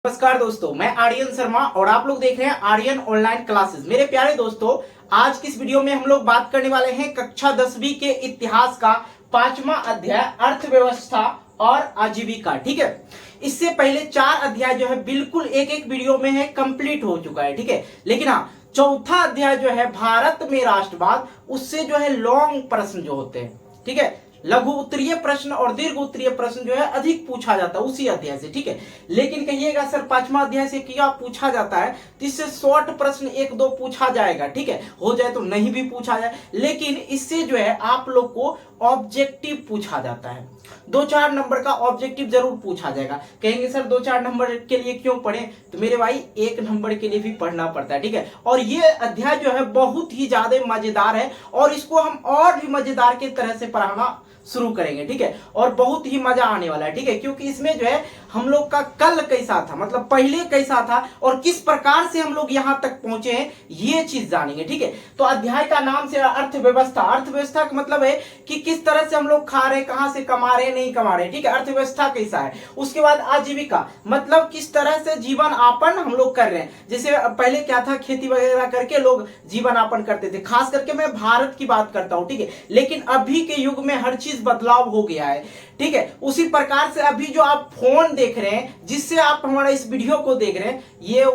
नमस्कार दोस्तों, मैं आर्यन शर्मा और आप लोग देख रहे हैं आर्यन ऑनलाइन क्लासेस। मेरे प्यारे दोस्तों, आज की इस वीडियो में हम लोग बात करने वाले हैं कक्षा 10वीं के इतिहास का 5वां अध्याय अर्थव्यवस्था और आजीविका। ठीक है, इससे पहले 4 अध्याय जो है बिल्कुल एक एक वीडियो में है, कंप्लीट हो चुका है। ठीक है, लेकिन हाँ, चौथा अध्याय जो है भारत में राष्ट्रवाद, उससे जो है लॉन्ग प्रश्न जो होते हैं, ठीक है, लघु उत्तरीय प्रश्न और दीर्घ उत्तरीय प्रश्न जो है अधिक पूछा जाता है उसी अध्याय से। ठीक है, लेकिन कहिएगा सर 5वां अध्याय से क्या पूछा जाता है, तो इससे शॉर्ट प्रश्न 1-2 पूछा जाएगा। ठीक है, हो जाए तो नहीं भी पूछा जाए, लेकिन इससे जो है आप लोग को ऑब्जेक्टिव पूछा जाता है। 2-4 नंबर का ऑब्जेक्टिव जरूर पूछा जाएगा। कहेंगे सर 2-4 नंबर के लिए क्यों पढ़े, तो मेरे भाई 1 नंबर के लिए भी पढ़ना पड़ता है। ठीक है, और ये अध्याय जो है बहुत ही ज्यादा मजेदार है और इसको हम और भी मजेदार की तरह से पढ़ाना शुरू करेंगे। ठीक है, और बहुत ही मजा आने वाला है। ठीक है, क्योंकि इसमें जो है हम लोग का कल कैसा था, मतलब पहले कैसा था और किस प्रकार से हम लोग यहां तक पहुंचे हैं, ये चीज जानेंगे। ठीक है, तो अध्याय का नाम से अर्थव्यवस्था। अर्थव्यवस्था का मतलब है कि किस तरह से हम लोग खा रहे, कहां से कमा रहे, नहीं कमा रहे। ठीक है, अर्थव्यवस्था कैसा है। उसके बाद आजीविका, मतलब किस तरह से जीवन यापन हम लोग कर रहे हैं। जैसे पहले क्या था, खेती वगैरह करके लोग जीवन यापन करते थे, खास करके मैं भारत की बात करता हूं। ठीक है, लेकिन अभी के युग में हर चीज बदलाव हो गया है। ठीक है, उसी प्रकार से अभी जो आप फोन देख रहे हैं, जिससे आप हमारा इस वीडियो को देख रहे हैं, ये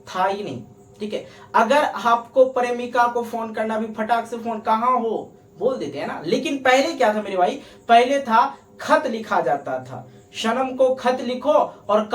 था ही नहीं। ठीक है, अगर आपको प्रेमिका को फोन करना भी फटाक से फोन कहां हो बोल देते हैं ना, लेकिन पहले क्या था मेरे भाई, पहले था खत लिखा जाता था। सनम को खत लिखो और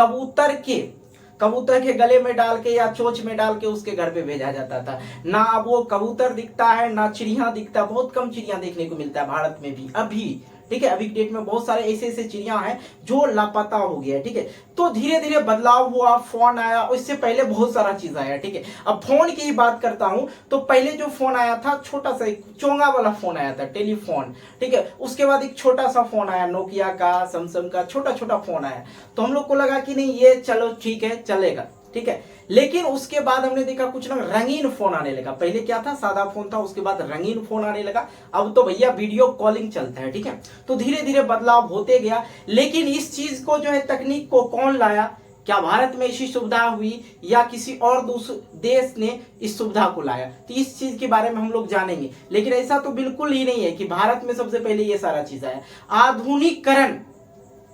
कबूतर के गले में डाल के या चोंच में डाल के उसके घर पे भेजा जाता था। ना अब वो कबूतर दिखता है, ना चिड़िया दिखता, बहुत कम चिड़िया देखने को मिलता है भारत में भी अभी। ठीक है, अभी डेट में बहुत सारे ऐसे चिड़िया हैं जो लापता हो गया है। ठीक है, तो धीरे धीरे बदलाव हुआ, फोन आया, उससे पहले बहुत सारा चीज आया। ठीक है, अब फोन की ही बात करता हूं तो पहले जो फोन आया था, छोटा सा एक चोंगा वाला फोन आया था, टेलीफोन। ठीक है, उसके बाद एक छोटा सा फोन आया, नोकिया का, सैमसंग का छोटा छोटा फोन आया। तो हम लोग को लगा कि नहीं ये चलो ठीक है, चलेगा। ठीक है, लेकिन उसके बाद हमने देखा कुछ ना रंगीन फोन आने लगा। पहले क्या था, सादा फोन था, उसके बाद रंगीन फोन आने लगा। अब तो भैया वीडियो कॉलिंग चलता है। ठीक है, तो धीरे धीरे बदलाव होते गया। लेकिन इस चीज को जो है, तकनीक को कौन लाया, क्या भारत में ऐसी सुविधा हुई या किसी और दूसरे देश ने इस सुविधा को लाया, तो इस चीज के बारे में हम लोग जानेंगे। लेकिन ऐसा तो बिल्कुल ही नहीं है कि भारत में सबसे पहले ये सारा चीज आया। आधुनिकीकरण,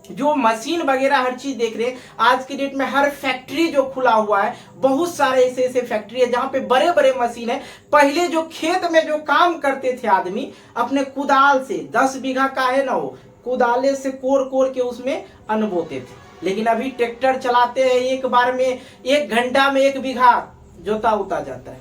जो मशीन वगैरह हर चीज देख रहे हैं आज की डेट में, हर फैक्ट्री जो खुला हुआ है, बहुत सारे ऐसे फैक्ट्री है जहां पे बड़े बड़े मशीन है। पहले जो खेत में जो काम करते थे आदमी, अपने कुदाल से 10 बीघा का है ना, वो कुदाले से कोर के उसमें अन्न बोते थे। लेकिन अभी ट्रैक्टर चलाते हैं, एक बार में 1 घंटा में 1 बीघा जोता उता जाता है,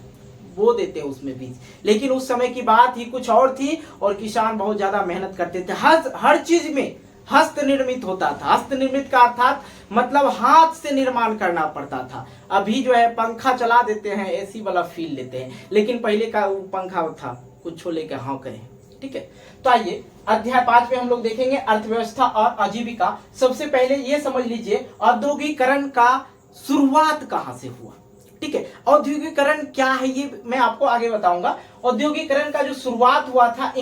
बो देते हैं उसमें बीज। लेकिन उस समय की बात ही कुछ और थी और किसान बहुत ज्यादा मेहनत करते थे। हर चीज में हस्त निर्मित होता था। हस्त निर्मित का अर्थात मतलब हाथ से निर्माण करना पड़ता था। अभी जो है पंखा चला देते हैं, एसी वाला फील लेते हैं, लेकिन पहले का वो पंखा था कुछ लेके हाँ करें। ठीक है, तो आइए अध्याय 5 में हम लोग देखेंगे अर्थव्यवस्था और आजीविका। सबसे पहले ये समझ लीजिए औद्योगिकरण का शुरुआत कहां से हुआ। ठीक है, औद्योगिकरण क्या है ये मैं आपको आगे बताऊंगा। औद्योगिकरण का जो शुरुआत हुआ था,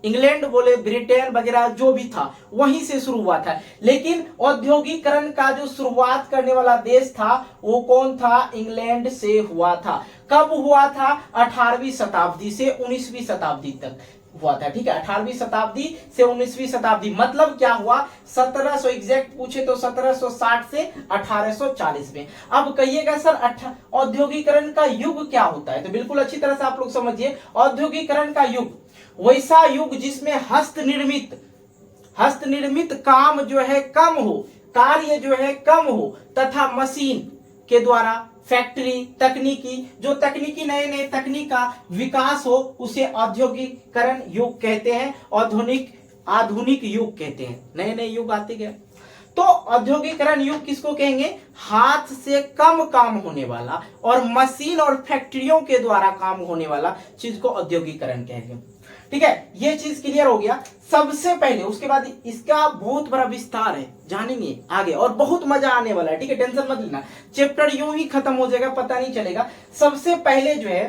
इंग्लैंड बोले, ब्रिटेन वगैरह जो भी था, वहीं से शुरू हुआ था। लेकिन औद्योगिकरण का जो शुरुआत करने वाला देश था वो कौन था, इंग्लैंड से हुआ था। कब हुआ था, 18वीं शताब्दी से 19वीं शताब्दी तक हुआ था। ठीक है, 18वीं शताब्दी से 19वीं शताब्दी, मतलब क्या हुआ, 1700 एग्जैक्ट पूछे तो 1760 से 1840 में। अब कहिएगा सर औद्योगिकरण का युग क्या होता है, तो बिल्कुल अच्छी तरह से आप लोग समझिए। औद्योगिकरण का युग वैसा युग जिसमें हस्तनिर्मित काम जो है कम हो, कार्य जो है कम हो, तथा मशीन के द्वारा फैक्ट्री जो तकनीकी नए तकनीक का विकास हो, उसे औद्योगिकरण युग कहते हैं। आधुनिक युग कहते हैं। नए युग आते गए। तो औद्योगिकरण युग किसको कहेंगे, हाथ से कम काम होने वाला और मशीन और फैक्ट्रियों के द्वारा काम होने वाला चीज को औद्योगिकरण कहेंगे। ठीक है, ये चीज क्लियर हो गया। सबसे पहले उसके बाद इसका बहुत बड़ा विस्तार है, जानेंगे आगे और बहुत मजा आने वाला है। ठीक है, टेंशन मत लेना, चैप्टर यूं ही खत्म हो जाएगा, पता नहीं चलेगा। सबसे पहले जो है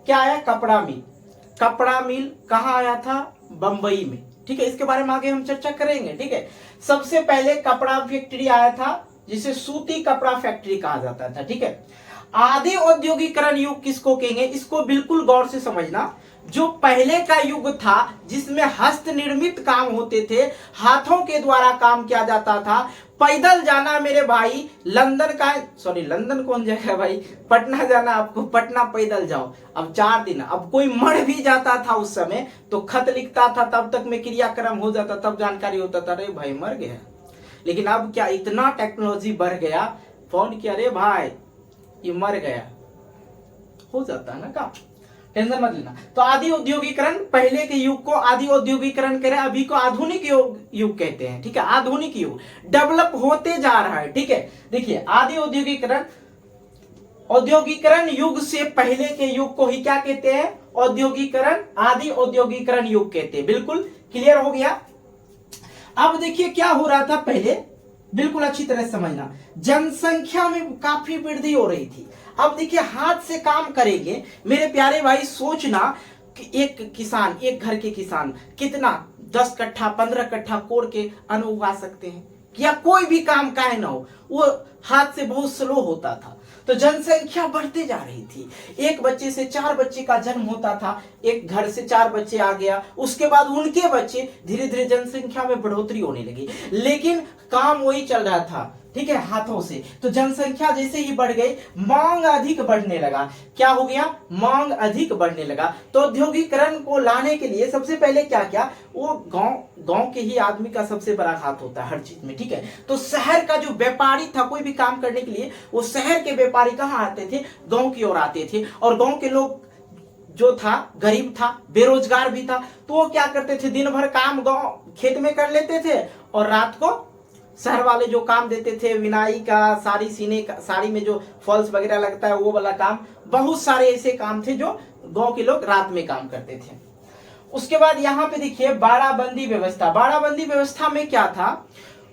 क्या आया, कपड़ा मिल कहाँ आया था, बंबई में। ठीक है, इसके बारे में आगे हम चर्चा करेंगे। ठीक है, सबसे पहले कपड़ा फैक्ट्री आया था जिसे सूती कपड़ा फैक्ट्री कहा जाता था। ठीक है, आदि औद्योगिकरण युग किसको कहेंगे, इसको बिल्कुल गौर से समझना। जो पहले का युग था जिसमें हस्त निर्मित काम होते थे, हाथों के द्वारा काम किया जाता था, पैदल जाना मेरे भाई, लंदन कौन जगह है भाई, पटना जाना आपको, पटना पैदल जाओ, अब 4 दिन। अब कोई मर भी जाता था उस समय तो खत लिखता था, तब तक में क्रियाक्रम हो जाता, तब जानकारी होता था अरे भाई मर गया। लेकिन अब क्या इतना टेक्नोलॉजी बढ़ गया, फोन किया अरे भाई ये मर गया, हो जाता है ना काम, टेंशन मत लेना। तो आदि औद्योगिकरण, पहले के युग को आदि औद्योगिकरण कह रहे हैं, अभी को आधुनिक युग कहते हैं। ठीक है, आधुनिक युग डेवलप होते जा रहा है। ठीक है, देखिए आदि औद्योगिकरण युग से पहले के युग को ही क्या कहते हैं, औद्योगिकरण, आदि औद्योगिकरण युग कहते हैं। बिल्कुल क्लियर हो गया। अब देखिए क्या हो रहा था पहले, बिल्कुल अच्छी तरह समझना, जनसंख्या में काफी वृद्धि हो रही थी। अब देखिए हाथ से काम करेंगे मेरे प्यारे भाई, सोचना कि एक किसान, एक घर के किसान कितना 10 कट्ठा 15 कट्ठा कोड़ के अन्न उगा सकते हैं, या कोई भी काम काहे ना हो, वो हाथ से बहुत स्लो होता था। तो जनसंख्या बढ़ते जा रही थी, एक बच्चे से 4 बच्चे का जन्म होता था, एक घर से 4 बच्चे आ गया, उसके बाद उनके बच्चे, धीरे धीरे जनसंख्या में बढ़ोतरी होने लगी, लेकिन काम वही चल रहा था। ठीक है, हाथों से। तो जनसंख्या जैसे ही बढ़ गई, मांग अधिक बढ़ने लगा। क्या हो गया, मांग अधिक बढ़ने लगा। तो औद्योगिकरण को लाने के लिए सबसे पहले क्या किया, वो गांव के ही आदमी का सबसे बड़ा हाथ होता है हर चीज में। ठीक है, तो शहर का जो व्यापारी था, कोई भी काम करने के लिए वो शहर के व्यापारी कहाँ आते थे, गांव की ओर आते थे। और गांव के लोग जो था गरीब था, बेरोजगार भी था, तो वो क्या करते थे, दिन भर काम गांव खेत में कर लेते थे, और रात को शहर वाले जो काम देते थे, विनाई का, साड़ी सीने का, साड़ी में जो फॉल्स वगैरह लगता है वो वाला काम, बहुत सारे ऐसे काम थे जो गांव के लोग रात में काम करते थे। उसके बाद यहाँ पे देखिए बाड़ाबंदी व्यवस्था। बाड़ाबंदी व्यवस्था में क्या था,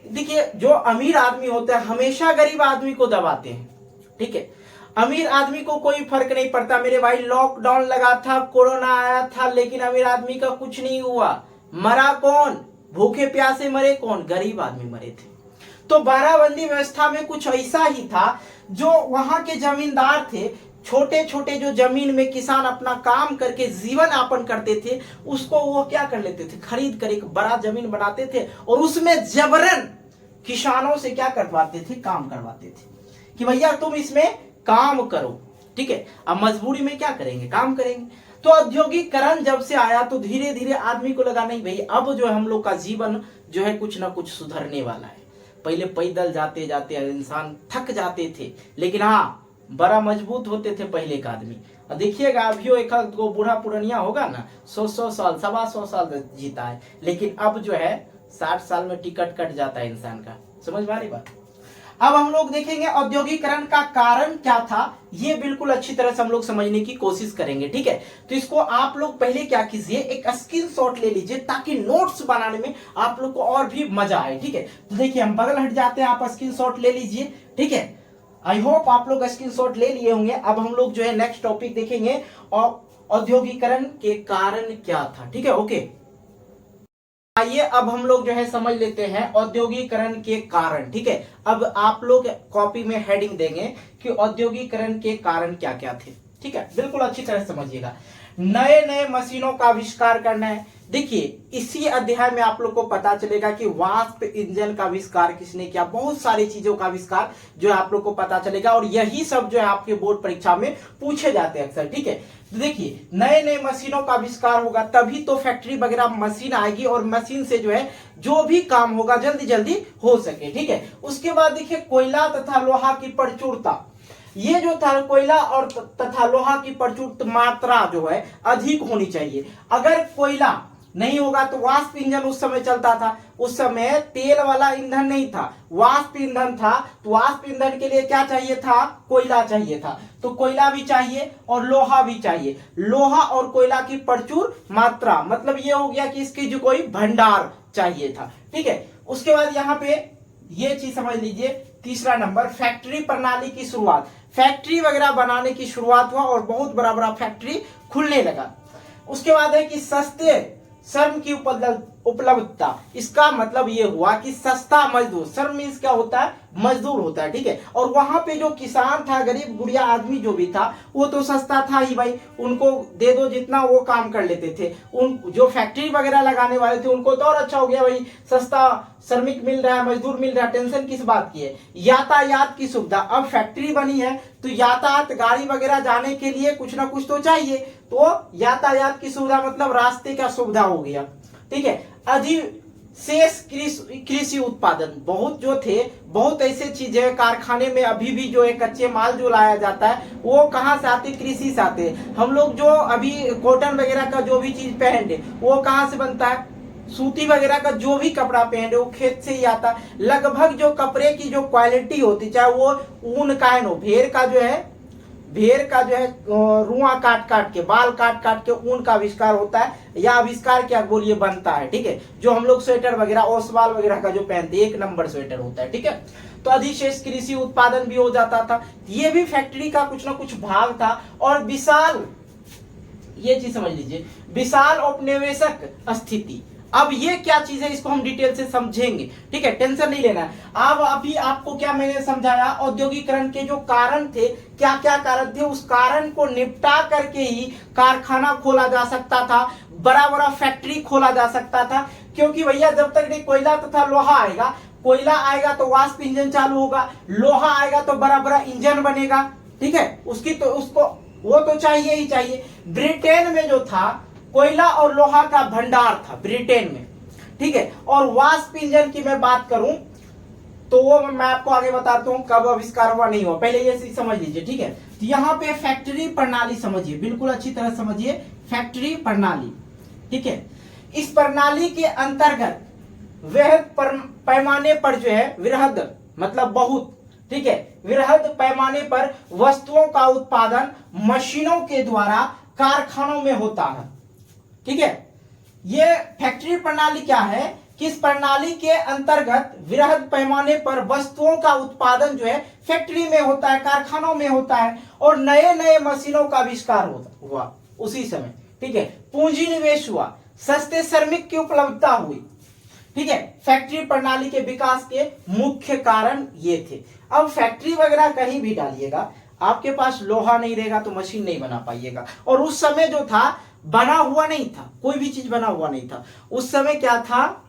देखिए जो अमीर आदमी होता है हमेशा गरीब आदमी को दबाते हैं। ठीक है, अमीर आदमी को कोई फर्क नहीं पड़ता मेरे भाई, लॉकडाउन लगा था, कोरोना आया था, लेकिन अमीर आदमी का कुछ नहीं हुआ। मरा कौन, भूखे प्यासे मरे कौन, गरीब आदमी मरे थे। तो बाड़ाबंदी व्यवस्था में कुछ ऐसा ही था, जो वहां के जमींदार थे, छोटे छोटे जो जमीन में किसान अपना काम करके जीवन यापन करते थे, उसको वो क्या कर लेते थे, खरीद कर एक बड़ा जमीन बनाते थे, और उसमें जबरन किसानों से क्या करवाते थे, काम करवाते थे कि भैया तुम इसमें काम करो। ठीक है, अब मजबूरी में क्या करेंगे, काम करेंगे। तो औद्योगिकरण जब से आया तो धीरे धीरे आदमी को लगा नहीं भाई, अब जो है हम लोग का जीवन जो है कुछ ना कुछ सुधरने वाला है। पहले पैदल जाते जाते इंसान थक जाते थे, लेकिन हाँ बड़ा मजबूत होते थे पहले का आदमी। देखिएगा अभी एक वो बूढ़ा पुरानिया होगा ना, 100 साल 125 साल जीता है, लेकिन अब जो है 60 साल में टिकट कट जाता है इंसान का। समझ में आ रही बात। अब हम लोग देखेंगे औद्योगिकरण का कारण क्या था, ये बिल्कुल अच्छी तरह से हम लोग समझने की कोशिश करेंगे। ठीक है, तो इसको आप लोग पहले क्या कीजिए, एक स्क्रीनशॉट ले लीजिए, ताकि नोट्स बनाने में आप लोग को और भी मजा आए। ठीक है, तो देखिए हम बगल हट जाते हैं, आप स्क्रीनशॉट ले लीजिए। ठीक है, आई होप आप लोग स्क्रीनशॉट ले लिए होंगे। अब हम लोग जो है नेक्स्ट टॉपिक देखेंगे, और औद्योगिकरण के कारण क्या था। ठीक है, ओके, आइए अब हम लोग जो है समझ लेते हैं औद्योगिकरण के कारण। ठीक है, अब आप लोग कॉपी में हेडिंग देंगे कि औद्योगिकरण के कारण क्या क्या थे। ठीक है, बिल्कुल अच्छी तरह समझिएगा। नए नए मशीनों का आविष्कार करना है। देखिए इसी अध्याय में आप लोग को पता चलेगा कि वाष्प इंजन का आविष्कार किसने किया, बहुत सारी चीजों का आविष्कार जो है आप लोग को पता चलेगा, और यही सब जो है आपके बोर्ड परीक्षा में पूछे जाते हैं अक्सर। ठीक है, तो देखिए नए नए मशीनों का आविष्कार होगा तभी तो फैक्ट्री वगैरह मशीन आएगी, और मशीन से जो है जो भी काम होगा जल्दी जल्दी हो सके। ठीक है, उसके बाद देखिए कोयला तथा लोहा की प्रचुरता, ये जो था कोयला और तथा लोहा की प्रचुर मात्रा जो है अधिक होनी चाहिए। अगर कोयला नहीं होगा तो वाष्प इंजन उस समय चलता था, उस समय तेल वाला ईंधन नहीं था, वाष्प ईंधन था, तो वाष्प ईंधन के लिए क्या चाहिए था, कोयला चाहिए था। तो कोयला भी चाहिए और लोहा भी चाहिए। लोहा और कोयला की प्रचुर मात्रा, मतलब ये हो गया कि इसकी जो कोई भंडार चाहिए था। ठीक है, उसके बाद यहाँ पे ये चीज समझ लीजिए, तीसरा नंबर फैक्ट्री प्रणाली की शुरुआत। फैक्ट्री वगैरह बनाने की शुरुआत हुआ और बहुत बड़ा बड़ा फैक्ट्री खुलने लगा। उसके बाद है कि सस्ते श्रम की उपलब्धता, इसका मतलब ये हुआ कि सस्ता मजदूर, श्रम मीन्स क्या होता है, मजदूर होता है, ठीक है। और वहां पे जो किसान था, गरीब गुड़िया आदमी जो भी था, वो तो सस्ता था ही भाई, उनको दे दो जितना वो काम कर लेते थे। उन जो फैक्ट्री वगैरह लगाने वाले थे उनको तो और अच्छा हो गया भाई, सस्ता श्रमिक मिल रहा है, मजदूर मिल रहा है, टेंशन किस बात की है। यातायात की सुविधा, अब फैक्ट्री बनी है तो यातायात, गाड़ी वगैरह जाने के लिए कुछ ना कुछ तो चाहिए, तो यातायात की सुविधा मतलब रास्ते का सुविधा हो गया, ठीक है। अधिशेष कृषि उत्पादन, बहुत जो थे, बहुत ऐसे चीजें कारखाने में अभी भी जो है कच्चे माल जो लाया जाता है वो कहाँ से आते, कृषि से आते। हम लोग जो अभी कॉटन वगैरह का जो भी चीज पहने वो कहाँ से बनता है, सूती वगैरह का जो भी कपड़ा पहने वो खेत से ही आता। लगभग जो कपड़े की जो क्वालिटी होती, चाहे वो ऊन का है, भेड़ का जो है रुआ काट काट के, बाल काट काट के ऊन का आविष्कार होता है, या आविष्कार क्या बोलिए बनता है, ठीक है। जो हम लोग स्वेटर वगैरह, ओसवाल वगैरह का जो पहनते, एक नंबर स्वेटर होता है, ठीक है। तो अधिशेष कृषि उत्पादन भी हो जाता था, ये भी फैक्ट्री का कुछ ना कुछ भाग था। और विशाल, ये चीज समझ लीजिए, विशाल औपनिवेशिक स्थिति। अब ये क्या चीज है, इसको हम डिटेल से समझेंगे, ठीक है, टेंशन नहीं लेना है। अब अभी आपको क्या मैंने समझाया, औद्योगिकरण के जो कारण थे, क्या क्या कारण थे, उस कारण को निपटा करके ही कारखाना खोला जा सकता था, बड़ा बड़ा फैक्ट्री खोला जा सकता था। क्योंकि भैया जब तक नहीं कोयला तथा लोहा आएगा, कोयला आएगा तो वाष्प इंजन चालू होगा, लोहा आएगा तो बड़ा बड़ा इंजन बनेगा, ठीक है, उसकी तो उसको वो तो चाहिए ही चाहिए। ब्रिटेन में जो था कोयला और लोहा का भंडार था ब्रिटेन में, ठीक है। और वाष्प इंजन की मैं बात करूं तो वो मैं आपको आगे बताता हूं कब आविष्कार हुआ, नहीं हुआ, पहले ये समझ लीजिए, ठीक है। तो यहाँ पे फैक्ट्री प्रणाली समझिए, बिल्कुल अच्छी तरह समझिए, फैक्ट्री प्रणाली, ठीक है। इस प्रणाली के अंतर्गत वृहद पैमाने पर जो है, वृहद मतलब बहुत, ठीक है, वृहद पैमाने पर वस्तुओं का उत्पादन मशीनों के द्वारा कारखानों में होता है, ठीक है। ये फैक्ट्री प्रणाली क्या है कि इस प्रणाली के अंतर्गत वृहद पैमाने पर वस्तुओं का उत्पादन जो है फैक्ट्री में होता है, कारखानों में होता है, और नए नए मशीनों का आविष्कार हुआ उसी समय, ठीक है। पूंजी निवेश हुआ, सस्ते श्रमिक की उपलब्धता हुई, ठीक है। फैक्ट्री प्रणाली के विकास के मुख्य कारण ये थे। अब फैक्ट्री वगैरह कहीं भी डालिएगा, आपके पास लोहा नहीं रहेगा तो मशीन नहीं बना पाइएगा। और उस समय जो था बना हुआ नहीं था, कोई भी चीज बना हुआ नहीं था उस समय। क्या था,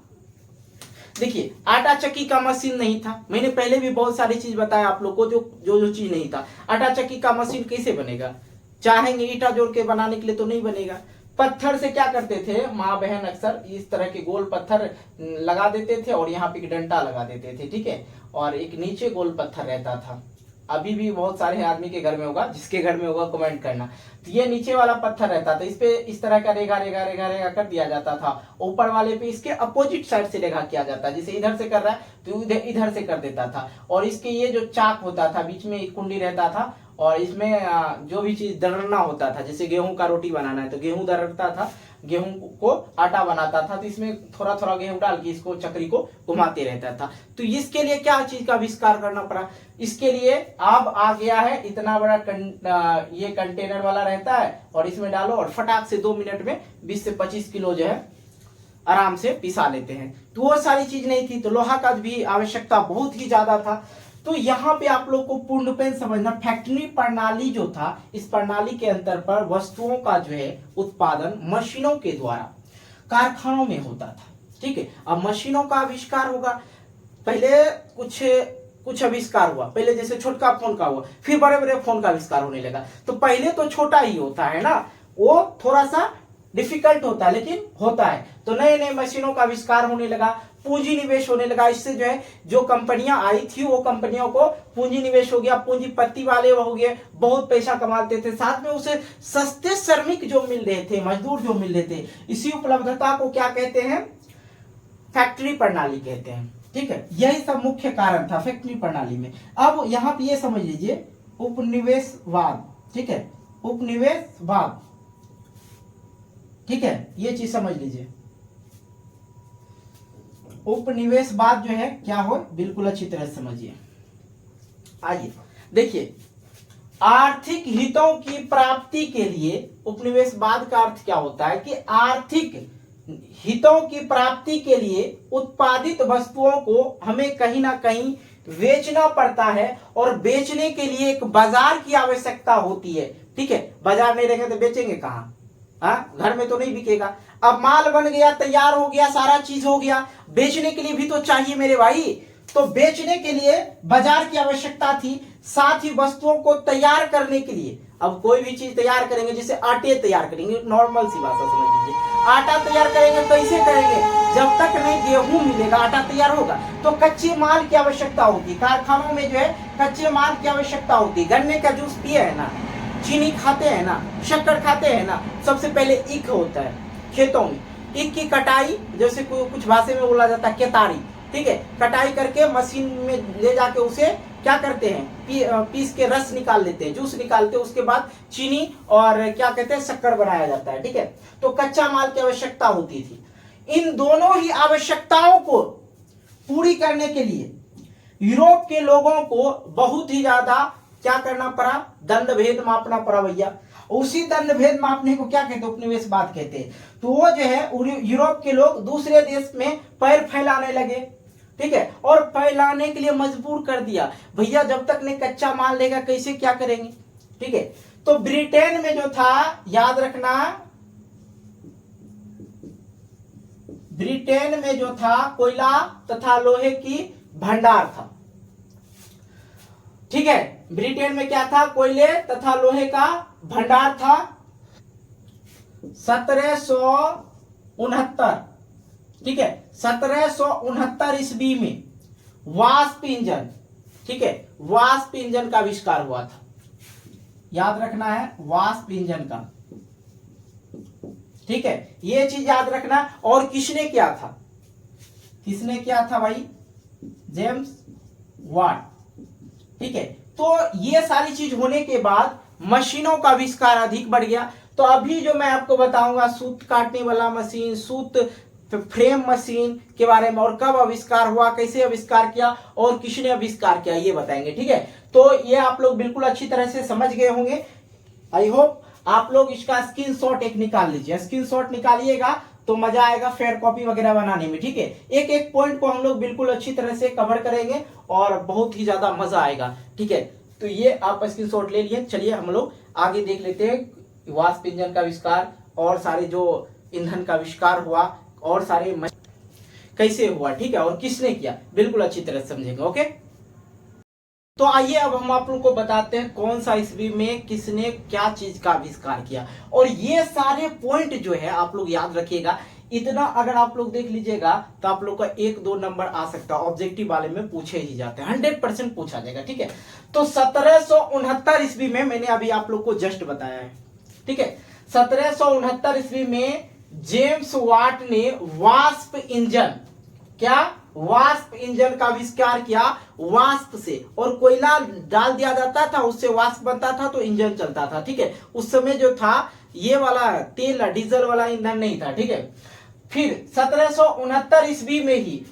देखिए, आटा चक्की का मशीन नहीं था, मैंने पहले भी बहुत सारी चीज बताया आप लोग को, जो चीज नहीं था। आटा चक्की का मशीन कैसे बनेगा, चाहेंगे ईटा जोड़ के बनाने के लिए तो नहीं बनेगा। पत्थर से क्या करते थे माँ बहन, अक्सर इस तरह के गोल पत्थर लगा देते थे और यहाँ पे एक डंडा लगा देते थे, ठीक है, और एक नीचे गोल पत्थर रहता था। अभी भी बहुत सारे आदमी के घर में होगा, जिसके घर में होगा कमेंट करना। तो ये नीचे वाला पत्थर रहता था, इस पे इस तरह का रेगा रेगा रेगा रेगा कर दिया जाता था। ऊपर वाले पे इसके अपोजिट साइड से रेगा किया जाता है, जैसे इधर से कर रहा है तो इधर से कर देता था। और इसके ये जो चाक होता था, बीच में एक कुंडी रहता था, और इसमें जो भी चीज दरना होता था, जैसे गेहूं का रोटी बनाना है तो गेहूं दरता था, गेहूं को आटा बनाता था, तो इसमें थोड़ा थोड़ा गेहूं डाल के इसको चक्री को घुमाते रहता था। तो इसके लिए क्या चीज का आविष्कार करना पड़ा, इसके लिए अब आ गया है इतना बड़ा ये कंटेनर वाला रहता है, और इसमें डालो और फटाक से 2 मिनट में 20 से 25 किलो जो है आराम से पिसा लेते हैं। तो वो सारी चीज नहीं थी, तो लोहा का भी आवश्यकता बहुत ही ज्यादा था। तो यहाँ पे आप लोग को पूर्णपेन समझना, फैक्ट्री प्रणाली जो था, इस प्रणाली के अंतर पर वस्तुओं का जो है उत्पादन मशीनों के द्वारा कारखानों में होता था, ठीक है। अब मशीनों का आविष्कार होगा, पहले कुछ आविष्कार हुआ, पहले जैसे छोटका फोन का हुआ, फिर बड़े बड़े फोन का आविष्कार होने लगा। तो पहले तो छोटा ही होता है ना, वो थोड़ा सा डिफिकल्ट होता है लेकिन होता है। तो नए नए मशीनों का आविष्कार होने लगा, पूंजी निवेश होने लगा। इससे जो है जो कंपनियां आई थी वो कंपनियों को पूंजी निवेश हो गया, पूंजीपति वाले हो गए, बहुत पैसा कमाते थे, साथ में उसे सस्ते श्रमिक जो मिल रहे थे, मजदूर जो मिल रहे थे। इसी उपलब्धता को क्या कहते हैं, फैक्ट्री प्रणाली कहते हैं, ठीक है। यही सब मुख्य कारण था फैक्ट्री प्रणाली में। अब यहां पे ये समझ लीजिए उपनिवेशवाद, ठीक है, उपनिवेशवाद, ठीक है, ये चीज समझ लीजिए। उपनिवेशवाद जो है क्या हो, बिल्कुल अच्छी तरह समझिए। आइए देखिए, आर्थिक हितों की प्राप्ति के लिए उपनिवेशवाद का अर्थ क्या होता है कि आर्थिक हितों की प्राप्ति के लिए उत्पादित वस्तुओं को हमें कहीं ना कहीं बेचना पड़ता है और बेचने के लिए एक बाजार की आवश्यकता होती है। ठीक है, बाजार नहीं रहेगा तो बेचेंगे कहां? हाँ, घर में तो नहीं बिकेगा। अब माल बन गया, तैयार हो गया, सारा चीज हो गया, बेचने के लिए भी तो चाहिए मेरे भाई। तो बेचने के लिए बाजार की आवश्यकता थी, साथ ही वस्तुओं को तैयार करने के लिए। अब कोई भी चीज तैयार करेंगे, जैसे आटे तैयार करेंगे, नॉर्मल सी भाषा समझ लीजिए, आटा तैयार करेंगे, कैसे करेंगे? जब तक नहीं गेहूं मिलेगा आटा तैयार होगा। तो कच्चे माल की आवश्यकता होती है, कारखानों में जो है कच्चे माल की आवश्यकता होती है। गन्ने का जूस पिए है ना, चीनी खाते हैं ना, शक्कर खाते हैं ना, सबसे पहले ईख होता है खेतों में। ईख की कटाई, जैसे कुछ भाषा में बोला जाता है केतारी, ठीक है, कटाई करके मशीन में ले जाके उसे क्या करते हैं, पीस के रस निकाल लेते हैं, जूस निकालते हैं, उसके बाद चीनी और क्या कहते हैं, शक्कर बनाया जाता है। ठीक है, तो कच्चा माल की आवश्यकता होती थी। इन दोनों ही आवश्यकताओं को पूरी करने के लिए यूरोप के लोगों को बहुत ही ज्यादा क्या करना पड़ा, दंड भेद मापना पड़ा भैया। उसी दंड भेद मापने को क्या कहते हैं, उपनिवेशवाद कहते हैं। तो वो जो है यूरोप के लोग दूसरे देश में पैर फैलाने लगे। ठीक है, और फैलाने के लिए मजबूर कर दिया भैया, जब तक नहीं कच्चा माल लेगा कैसे क्या करेंगे। ठीक है, तो ब्रिटेन में जो था, याद रखना, ब्रिटेन में जो था कोयला तथा लोहे की भंडार था। ठीक है, ब्रिटेन में क्या था, कोयले तथा लोहे का भंडार था। 1769, ठीक है, 1769 ईस्वी में वाष्प इंजन, ठीक है, वाष्प इंजन का आविष्कार हुआ था। याद रखना है, वाष्प इंजन का। ठीक है, ये चीज याद रखना। और किसने किया था, किसने किया था भाई, जेम्स वाट। ठीक है, तो ये सारी चीज होने के बाद मशीनों का आविष्कार अधिक बढ़ गया। तो अभी जो मैं आपको बताऊंगा सूत काटने वाला मशीन, सूत फ्रेम मशीन के बारे में, और कब आविष्कार हुआ, कैसे आविष्कार किया और किसने आविष्कार किया, ये बताएंगे। ठीक है, तो ये आप लोग बिल्कुल अच्छी तरह से समझ गए होंगे। आई होप आप लोग इसका स्क्रीनशॉट एक निकाल लीजिए, स्क्रीनशॉट निकालिएगा तो मजा आएगा फेयर कॉपी वगैरह बनाने में। ठीक है, एक एक पॉइंट को हम लोग बिल्कुल अच्छी तरह से कवर करेंगे और बहुत ही ज्यादा मजा आएगा। ठीक है, तो ये आप स्क्रीनशॉट ले लिए। चलिए हम लोग आगे देख लेते हैं, वाष्प इंजन का आविष्कार और सारे जो ईंधन का आविष्कार हुआ और सारे कैसे हुआ, ठीक है, और किसने किया, बिल्कुल अच्छी तरह समझेंगे। ओके, तो आइए अब हम आप लोग को बताते हैं कौन सा ईस्वी में किसने क्या चीज का आविष्कार किया। और ये सारे पॉइंट जो है आप लोग याद रखिएगा, इतना अगर आप लोग देख लीजिएगा तो आप लोग का 1-2 नंबर आ सकता है, ऑब्जेक्टिव वाले में पूछे ही जाते हैं, 100% पूछा जाएगा। ठीक है, तो 1769 ईस्वी में मैंने अभी आप लोग को जस्ट बताया है। ठीक है, 1769 ईस्वी में जेम्स वाट ने वाष्प इंजन, क्या, वाष्प इंजन का आविष्कार किया। वाष्प से, और कोयला डाल दिया जाता था, उससे वाष्प बनता था तो इंजन चलता था। ठीक है, उस समय जो था ये वाला तेल डीजल वाला ईंधन नहीं था। ठीक है, फिर 1769 ईस्वी में ही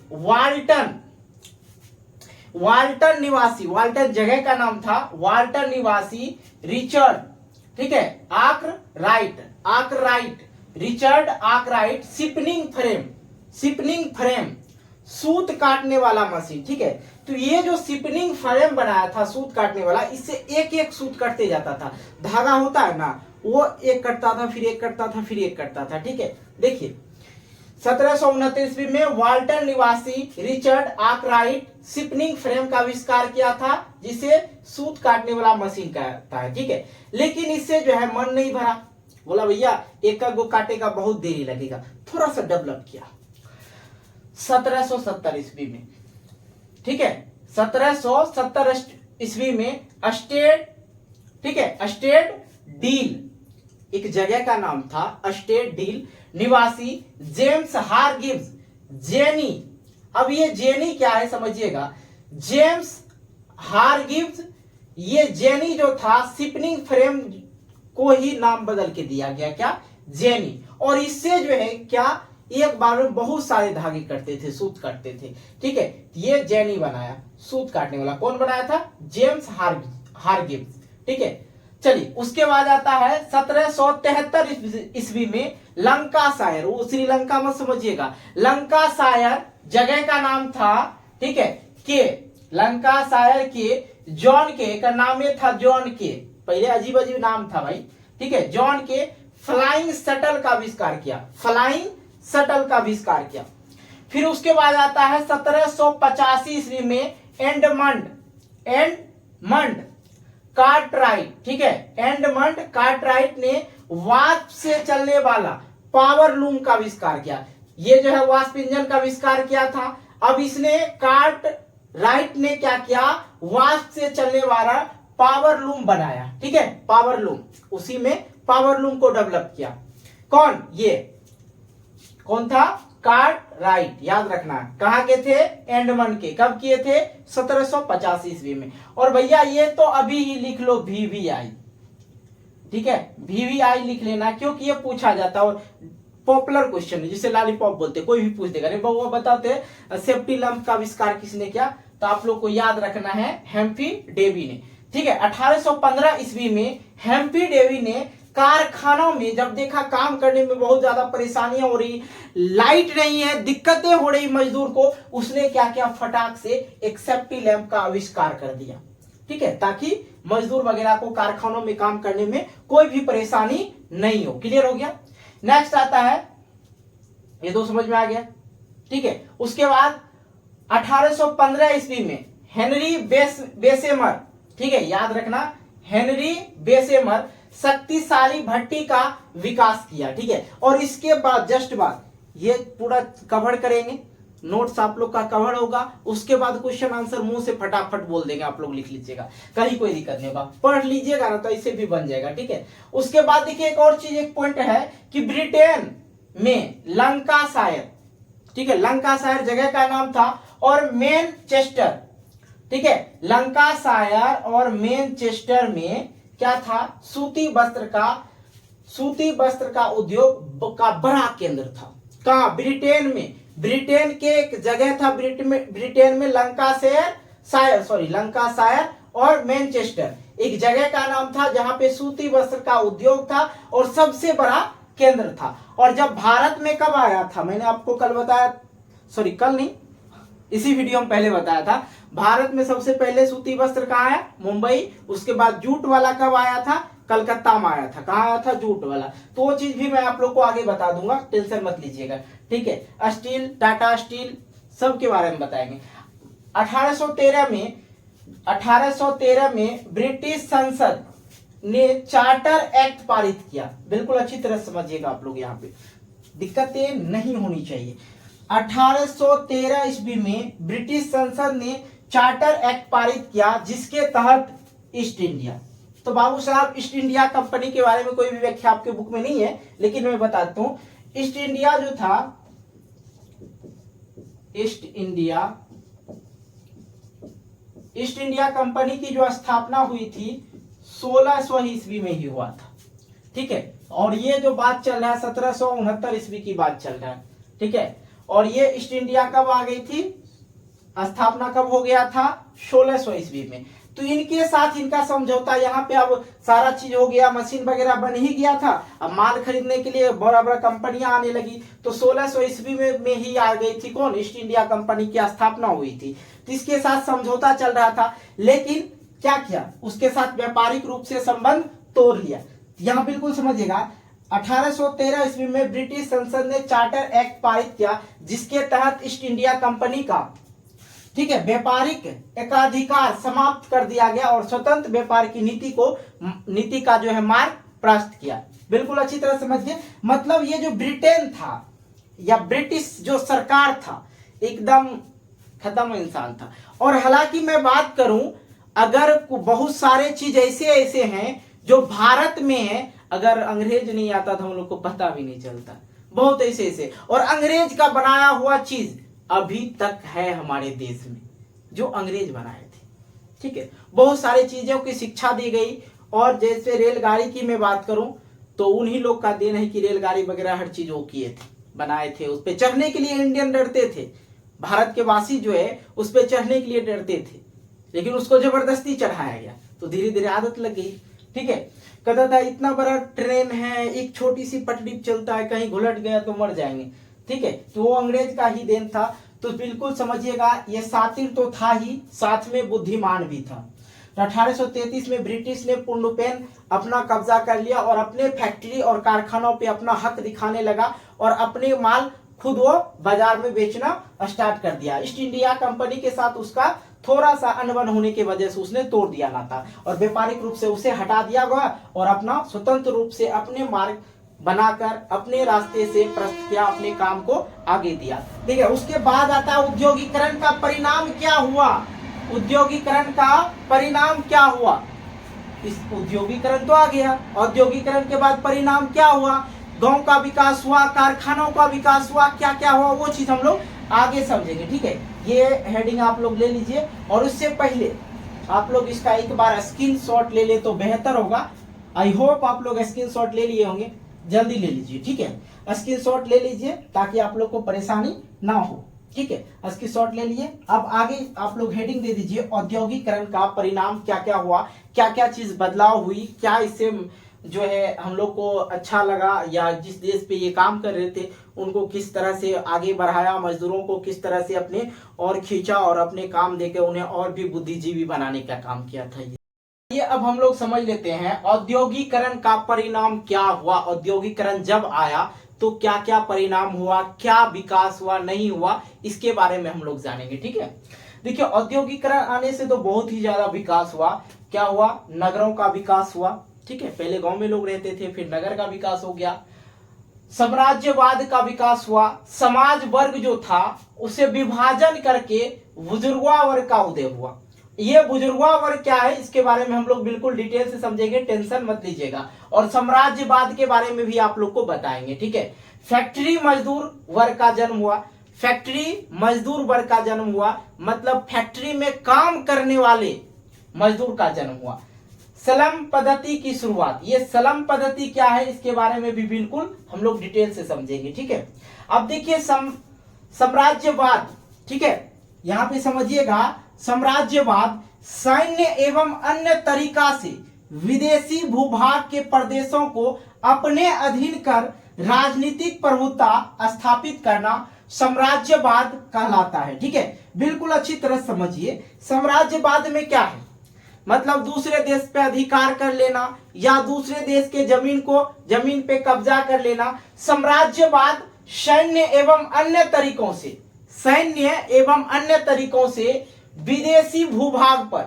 वाल्टन निवासी, वाल्टन जगह का नाम था, वाल्टन निवासी रिचर्ड, ठीक है, आर्कराइट, रिचर्ड आर्कराइट शिपनिंग फ्रेम, सूत काटने वाला मशीन। ठीक है, तो ये जो शिपनिंग फ्रेम बनाया था सूत काटने वाला, इससे एक एक सूत कटते जाता था। धागा होता है ना, वो एक कटता था, फिर एक कटता था, फिर एक कटता था। ठीक है, देखिए 1769 ईस्वी में वाल्टन निवासी रिचर्ड आर्कराइट शिपनिंग फ्रेम का आविष्कार किया था, जिसे सूत काटने वाला मशीन कहता है। ठीक है, लेकिन इससे जो है मन नहीं भरा, बोला भैया एक गो काटेगा बहुत देरी लगेगा, थोड़ा सा डेवलप किया 1770 ईस्वी में। ठीक है, 1770 ईस्वी में स्टेड डील, एक जगह का नाम था स्टेड डील, निवासी जेम्स हारगिव्स, जेनी। अब ये जेनी क्या है समझिएगा, जेम्स हारगिव्स, ये जेनी जो था शिपनिंग फ्रेम को ही नाम बदल के दिया गया, क्या, जेनी। और इससे जो है क्या, एक बार में बहुत सारे धागे कटते थे, सूत काटते थे। ठीक है, ये जेनी बनाया, सूत काटने वाला कौन बनाया था, जेम्स हारगिव्स। ठीक है, चलिए उसके बाद आता है 1773 ईस्वी में लंकाशायर, वो श्रीलंका मत समझिएगा, लंकाशायर जगह का नाम था, ठीक है, के लंकाशायर के जॉन के का नाम ये था जॉन के, पहले अजीब अजीब नाम था भाई, ठीक है, जॉन के फ्लाइंग शटल का आविष्कार किया, फ्लाइंग शटल का आविष्कार किया। फिर उसके बाद आता है 1785 ईस्वी में एडमंड कार्टराइट, ठीक है, एडमंड कार्टराइट ने वाष्प से चलने वाला पावर लूम का आविष्कार किया। ये जो है वाष्प इंजन का आविष्कार किया था। अब इसने कार्टराइट ने क्या किया, वाष्प से चलने वाला पावर लूम बनाया, ठीक है, पावर लूम, उसी में पावर लूम को डेवलप किया। कौन, ये कौन था, कार्टराइट, याद रखना। कहां के थे, एंडमन के। कब किए थे, 1785 ईस्वी में। और भैया ये तो अभी ही लिख लो VVI, ठीक है, VVI लिख लेना, क्योंकि ये पूछा जाता है और पॉपुलर क्वेश्चन है, जिसे लॉलीपॉप बोलते, कोई भी पूछ देगा। अरे बउआ बताते सेफ्टी लैंप का आविष्कार किसने किया, तो आप लोग को याद रखना है हेम्फी डेवी ने, ठीक है। 1815 ईस्वी में हेम्फी डेवी ने कारखानों में जब देखा काम करने में बहुत ज्यादा परेशानियां हो रही, लाइट नहीं है, दिक्कतें हो रही मजदूर को, उसने क्या किया, फटाक से एक सेफ्टी लैंप का आविष्कार कर दिया, ठीक है, ताकि मजदूर वगैरह को कारखानों में काम करने में कोई भी परेशानी नहीं हो। क्लियर हो गया। नेक्स्ट आता है, ये दो समझ में आ गया, ठीक है। उसके बाद 1815 ईस्वी में हेनरी बेसेमर, ठीक है, याद रखना, हेनरी बेसेमर शक्तिशाली भट्टी का विकास किया, ठीक है। और इसके बाद जस्ट बाद ये पूरा कवर करेंगे, नोट्स आप लोग का कवर होगा, उसके बाद क्वेश्चन आंसर मुंह से फटाफट बोल देंगे, आप लोग लिख लीजिएगा, कहीं कोई दिक्कत नहीं होगा, पढ़ लीजिएगा ना तो इससे भी बन जाएगा, ठीक है। उसके बाद देखिए एक और चीज, एक पॉइंट है कि ब्रिटेन में लंकाशायर, ठीक है, लंकाशायर जगह का नाम था, और मैनचेस्टर, ठीक है, लंकाशायर और मैनचेस्टर में क्या था, सूती वस्त्र का उद्योग का बड़ा केंद्र था। कहां, ब्रिटेन में, ब्रिटेन के एक जगह था, ब्रिटेन में लंकाशायर और मैनचेस्टर एक जगह का नाम था, जहां पे सूती वस्त्र का उद्योग था और सबसे बड़ा केंद्र था। और जब भारत में कब आया था, मैंने आपको कल बताया, सॉरी कल नहीं, इसी वीडियो में पहले बताया था, भारत में सबसे पहले सूती वस्त्र कहाँ आया, मुंबई। उसके बाद जूट वाला कब आया था, कलकत्ता में आया था। कहाँ आया था, जूट वाला। तो वो चीज भी मैं आप लोग को आगे बता दूंगा, टेंशन मत लीजिएगा, ठीक है। स्टील, टाटा स्टील, सब के बारे में बताएंगे। 1813 में ब्रिटिश संसद ने चार्टर एक्ट पारित किया। बिल्कुल अच्छी तरह समझिएगा आप लोग, यहाँ पे दिक्कतें नहीं होनी चाहिए। 1813 ईस्वी में ब्रिटिश संसद ने चार्टर एक्ट पारित किया, जिसके तहत ईस्ट इंडिया, तो बाबू साहब ईस्ट इंडिया कंपनी के बारे में कोई भी व्याख्या आपके बुक में नहीं है, लेकिन मैं बताता हूं। ईस्ट इंडिया जो था, ईस्ट इंडिया कंपनी की जो स्थापना हुई थी 1600 ईस्वी में ही हुआ था, ठीक है। और ये जो बात चल रहा है 1769 ईस्वी की बात चल रहा है, ठीक है। और ये ईस्ट इंडिया कब आ गई थी, स्थापना कब हो गया था, 1600 ईस्वी में। तो इनके साथ इनका समझौता, यहाँ पे अब सारा चीज हो गया, मशीन वगैरह बन ही गया था, अब माल खरीदने के लिए बड़ा बड़ा कंपनियां आने लगी। तो 1600 ईस्वी में ही आ गई थी कौन, ईस्ट इंडिया कंपनी की स्थापना हुई थी। तो इसके साथ समझौता चल रहा था, लेकिन क्या किया, उसके साथ व्यापारिक रूप से संबंध तोड़ लिया। यहाँ बिल्कुल समझिएगा, 1813 ईस्वी में ब्रिटिश संसद ने चार्टर एक्ट पारित किया, जिसके तहत ईस्ट इंडिया कंपनी का, ठीक है, व्यापारिक एकाधिकार समाप्त कर दिया गया और स्वतंत्र व्यापार की नीति का जो है मार्ग प्रशस्त किया। बिल्कुल अच्छी तरह समझिए, मतलब ये जो ब्रिटेन था या ब्रिटिश जो सरकार था, एकदम खत्म इंसान था। और हालांकि मैं बात करूं, अगर बहुत सारे चीज ऐसे हैं जो भारत में है, अगर अंग्रेज नहीं आता था हम लोग को पता भी नहीं चलता, बहुत ऐसे। और अंग्रेज का बनाया हुआ चीज अभी तक है हमारे देश में, जो अंग्रेज बनाए थे, ठीक है। बहुत सारी चीजों की शिक्षा दी गई। और जैसे रेलगाड़ी की मैं बात करूं, तो उन्हीं लोग का देन है कि रेलगाड़ी वगैरह हर चीज वो किए थे, बनाए थे। उस पर चढ़ने के लिए इंडियन डरते थे, भारत के वासी जो है उस पर चढ़ने के लिए डरते थे, लेकिन उसको जबरदस्ती चढ़ाया गया, तो धीरे धीरे आदत लग गई, ठीक है। कहता था इतना बड़ा ट्रेन है, एक छोटी सी पटरी पे चलता है, कहीं घुलट गया तो मर जाएंगे, ठीक है। तो वो अंग्रेज का ही देन था। तो बिल्कुल समझिएगा, ये शातिर तो था ही, साथ में बुद्धिमान भी था। तो 1833 में ब्रिटिश ने पुनर्पेन अपना कब्जा कर लिया और अपने फैक्ट्री और कारखानों पे अपना हक दिखाने लगा और अपने माल खुद वो बाजार में बेचना स्टार्ट कर दिया। ईस्ट इंडिया कंपनी के साथ उसका थोड़ा सा अनबन होने की वजह से उसने तोड़ दिया नाता और व्यापारिक रूप से उसे हटा दिया गया और अपना स्वतंत्र रूप से अपने मार्ग बनाकर अपने रास्ते से प्रस्तुत किया, अपने काम को आगे दिया, ठीक है। उसके बाद आता है औद्योगिकरण का परिणाम क्या हुआ। औद्योगिकरण का परिणाम क्या हुआ, इस औद्योगिकरण तो आ गया, औद्योगिकरण के बाद परिणाम क्या हुआ, गांव का विकास हुआ, कारखानों का विकास हुआ, क्या क्या हुआ वो चीज हम लोग आगे समझेंगे, ठीक है। ये हेडिंग आप लोग ले लीजिए और उससे पहले आप लोग इसका एक बार स्क्रीनशॉट ले ले तो बेहतर होगा। आई होप आप लोग स्क्रीनशॉट ले लिए होंगे, जल्दी ले लीजिए, ठीक है। स्क्रीनशॉट ले लीजिए ताकि आप लोग को परेशानी ना हो, ठीक है। स्क्रीनशॉट ले लिए। अब आगे आप लोग हेडिंग दे दीजिए, औद्योगिकरण का परिणाम क्या क्या हुआ, क्या क्या चीज बदलाव हुई, क्या इससे जो है हम लोग को अच्छा लगा, या जिस देश पे ये काम कर रहे थे उनको किस तरह से आगे बढ़ाया, मजदूरों को किस तरह से अपने और खींचा और अपने काम देकर उन्हें और भी बुद्धिजीवी बनाने का काम किया था। ये अब हम लोग समझ लेते हैं औद्योगिकरण का परिणाम क्या हुआ। औद्योगिकरण जब आया तो क्या क्या परिणाम हुआ, क्या विकास हुआ, नहीं हुआ, इसके बारे में हम लोग जानेंगे, ठीक है। देखिए, औद्योगिकरण आने से तो बहुत ही ज्यादा विकास हुआ। क्या हुआ, नगरों का विकास हुआ, ठीक है। पहले गांव में लोग रहते थे, फिर नगर का विकास हो गया। साम्राज्यवाद का विकास हुआ, समाज वर्ग जो था उसे विभाजन करके बुजुर्गा वर्ग का उदय हुआ। ये बुजुर्गा वर्ग क्या है इसके बारे में हम लोग बिल्कुल डिटेल से समझेंगे, टेंशन मत लीजिएगा। और साम्राज्यवाद के बारे में भी आप लोग को बताएंगे, ठीक है। फैक्ट्री मजदूर वर्ग का जन्म हुआ। फैक्ट्री मजदूर वर्ग का जन्म हुआ मतलब फैक्ट्री में काम करने वाले मजदूर का जन्म हुआ। सलम पद्धति की शुरुआत, ये सलम पद्धति क्या है इसके बारे में भी बिल्कुल हम लोग डिटेल से समझेंगे, ठीक है। अब देखिए साम्राज्यवाद, ठीक है, यहां पे समझिएगा। साम्राज्यवाद सैन्य एवं अन्य तरीका से विदेशी भूभाग के प्रदेशों को अपने अधीन कर राजनीतिक प्रभुत्व स्थापित करना साम्राज्यवाद कहलाता है, ठीक है। बिल्कुल अच्छी तरह समझिए, साम्राज्यवाद में क्या है, मतलब दूसरे देश पे अधिकार कर लेना या दूसरे देश के जमीन पे कब्जा कर लेना। साम्राज्यवाद सैन्य एवं अन्य तरीकों से विदेशी भूभाग पर,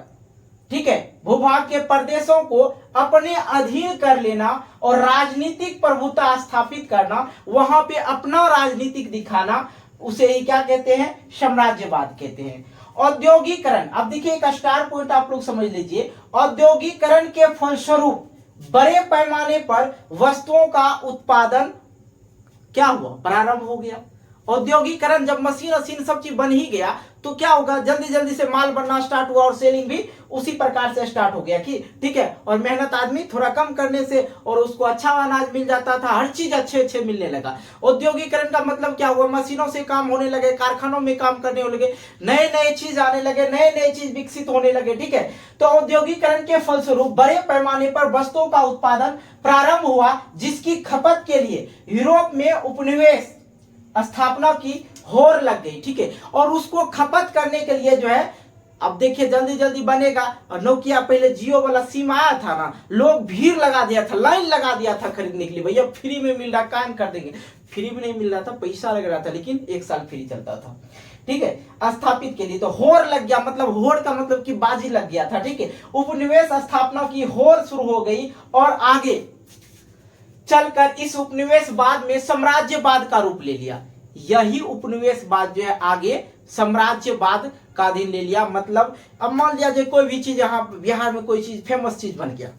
ठीक है, भूभाग के प्रदेशों को अपने अधीन कर लेना और राजनीतिक प्रभुत्व स्थापित करना, वहां पे अपना राजनीतिक दिखाना, उसे ही क्या कहते हैं, साम्राज्यवाद कहते हैं। औद्योगिकरण, अब देखिए एक स्टार पॉइंट आप लोग समझ लीजिए। औद्योगिकरण के फलस्वरूप बड़े पैमाने पर वस्तुओं का उत्पादन क्या हुआ, प्रारंभ हो गया। औद्योगिकरण जब मशीन सब चीज बन ही गया तो क्या होगा, जल्दी जल्दी से माल बनना स्टार्ट हुआ और सेलिंग भी उसी प्रकार से स्टार्ट हो गया कि ठीक है। और मेहनत आदमी थोड़ा कम करने से और उसको अच्छा अनाज मिल जाता था, हर चीज अच्छे मिलने लगा। औद्योगिकरण का मतलब क्या हुआ, मशीनों से काम होने लगे, कारखानों में काम करने लगे, नए चीज आने लगे, नए चीज विकसित होने लगे, ठीक है। तो औद्योगिकरण के फलस्वरूप बड़े पैमाने पर वस्तुओं का उत्पादन प्रारंभ हुआ, जिसकी खपत के लिए यूरोप में उपनिवेश स्थापना की होड़ लग गई, ठीक है। और उसको खपत करने के लिए जो है, अब देखिए जल्दी जल्दी बनेगा। और नोकिया पहले जियो वाला सिम आया था ना, लोग भीड़ लगा दिया था, लाइन लगा दिया था खरीदने के लिए, भैया फ्री में मिल रहा, कायम कर देंगे। फ्री में नहीं मिल रहा था, पैसा लग रहा था, लेकिन 1 साल फ्री चलता था, ठीक है, स्थापित के लिए। तो होड़ लग गया, मतलब होड़ का मतलब कि बाजी लग गया था, ठीक है। उपनिवेश स्थापना की होड़ शुरू हो गई और आगे चलकर इस उपनिवेशवाद में साम्राज्यवाद का रूप ले लिया। यही उपनिवेशवाद जो है आगे साम्राज्यवाद का अधीन ले लिया। मतलब अब मान लिया जाए कोई भी चीज, यहाँ बिहार में कोई चीज फेमस चीज बन गया,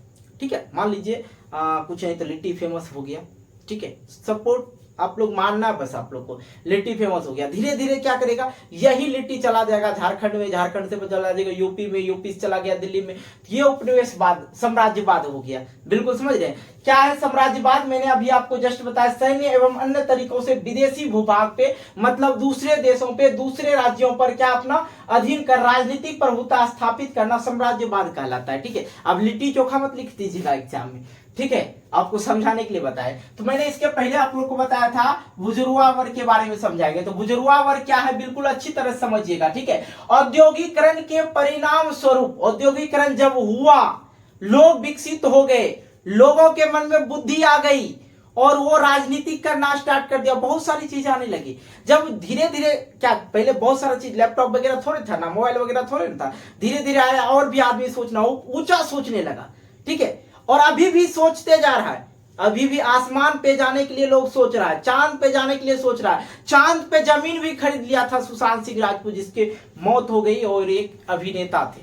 ठीक है, मान लीजिए कुछ नहीं तो लिट्टी फेमस हो गया, ठीक है, सपोर्ट आप लोग मानना है बस, आप लोग को लिट्टी फेमस हो गया, धीरे धीरे क्या करेगा, यही लिट्टी चला जाएगा झारखंड में, झारखंड से चला जाएगा यूपी में, यूपी से चला गया दिल्ली में। ये उपनिवेशवाद, साम्राज्यवाद हो गया। बिल्कुल समझ रहे हैं क्या है साम्राज्यवाद? मैंने अभी आपको जस्ट बताया, सैन्य एवं अन्य तरीकों से विदेशी भूभाग पे, मतलब दूसरे देशों पे, दूसरे राज्यों पर क्या अपना अधीन कर राजनीतिक प्रभुता स्थापित करना साम्राज्यवाद कहलाता है। ठीक है, अब लिट्टी चोखा मत लिख दीजिएगा एग्जाम में, ठीक है, आपको समझाने के लिए बताया। तो मैंने इसके पहले आप लोग को बताया था बुजुर्गा वर्ग के बारे में समझाएंगे। तो बुजुर्गा वर्ग क्या है, बिल्कुल अच्छी तरह समझिएगा। ठीक है, औद्योगिकरण के परिणाम स्वरूप, औद्योगिकरण जब हुआ, लोग विकसित हो गए, लोगों के मन में बुद्धि आ गई और वो राजनीति करना स्टार्ट कर दिया, बहुत सारी चीजें आने लगी। जब धीरे धीरे क्या, पहले बहुत सारा चीज, लैपटॉप वगैरह थोड़े था ना, मोबाइल वगैरह थोड़े ना था, धीरे धीरे आया और भी आदमी सोचना ऊंचा सोचने लगा। ठीक है, और अभी भी सोचते जा रहा है, अभी भी आसमान पे जाने के लिए लोग सोच रहा है, चांद पे जाने के लिए सोच रहा है। चांद पे जमीन भी खरीद लिया था सुशांत सिंह राजपूत, जिसकी मौत हो गई, और एक अभिनेता थे।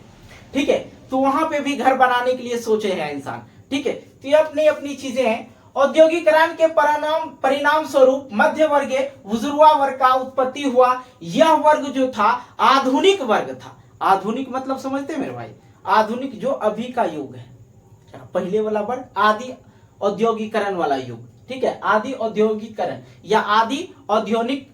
ठीक है, तो वहां पे भी घर बनाने के लिए सोचे हैं इंसान। ठीक है, तो ये अपनी अपनी चीजें हैं। औद्योगिकरण के परिणाम स्वरूप मध्य वर्गीय बुजुर्गा वर्ग का उत्पत्ति हुआ। यह वर्ग जो था आधुनिक वर्ग था। आधुनिक मतलब समझते हैं मेरे भाई, आधुनिक जो अभी का युग है, पहले वाला वर्ड आदि औद्योगिकरण वाला युग। ठीक है, आदि औद्योगिकरण या आदि औद्योगिक,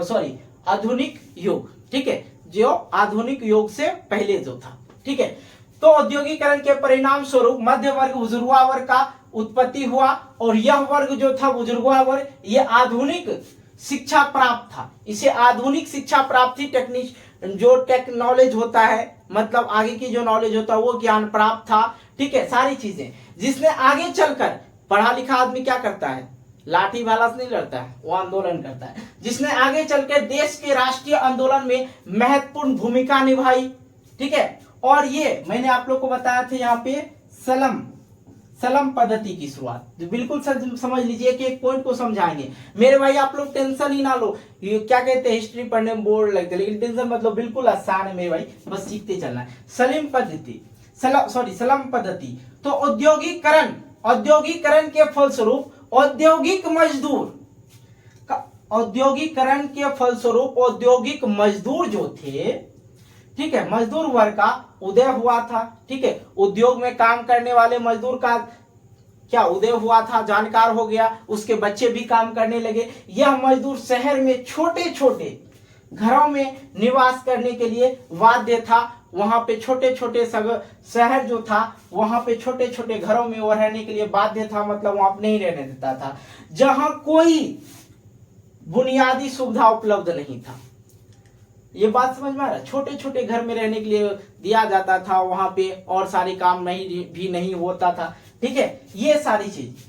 सॉरी आधुनिक युग। ठीक है, जो आधुनिक युग से पहले जो था। ठीक है, तो औद्योगिकरण के परिणाम स्वरूप मध्य वर्ग बुजुर्गा वर्ग का उत्पत्ति हुआ, और यह वर्ग जो था बुजुर्गा वर्ग, ये आधुनिक शिक्षा प्राप्त था। इसे आधुनिक शिक्षा प्राप्त थी, जो टेक्नोलॉजी होता है, मतलब आगे की जो नॉलेज होता है वो ज्ञान प्राप्त था। ठीक है, सारी चीजें जिसने आगे चलकर, पढ़ा लिखा आदमी क्या करता है, लाठी भाला से नहीं लड़ता है, वो आंदोलन करता है। जिसने आगे चलकर देश के राष्ट्रीय आंदोलन में महत्वपूर्ण भूमिका निभाई। ठीक है, और ये मैंने आप लोग को बताया था यहाँ पे सलम पद्धति की शुरुआत, जो बिल्कुल समझ लीजिए कि एक पॉइंट को समझाएंगे मेरे भाई। आप लोग टेंशन ही ना लो, ये क्या कहते हैं हिस्ट्री पढ़ने में बोर्ड लगते हैं, लेकिन टेंशन मतलब बिल्कुल आसान है मेरे भाई, बस सीखते चलना है। सलम पद्धति। तो औद्योगिकरण के फलस्वरूप औद्योगिक मजदूर जो थे, ठीक है, मजदूर वर्ग का उदय हुआ था। ठीक है, उद्योग में काम करने वाले मजदूर का क्या उदय हुआ था, जानकार हो गया, उसके बच्चे भी काम करने लगे। यह मजदूर शहर में छोटे छोटे घरों में निवास करने के लिए बाध्य था। वहां पे छोटे छोटे शहर जो था, वहां पे छोटे छोटे घरों में वो रहने के लिए बाध्य था, मतलब वहां पे नहीं रहने देता था, जहां कोई बुनियादी सुविधा उपलब्ध नहीं था। ये बात समझ में आ रहा है, छोटे छोटे घर में रहने के लिए दिया जाता था वहां पे, और सारे काम भी नहीं होता था। ठीक है, ये सारी चीज,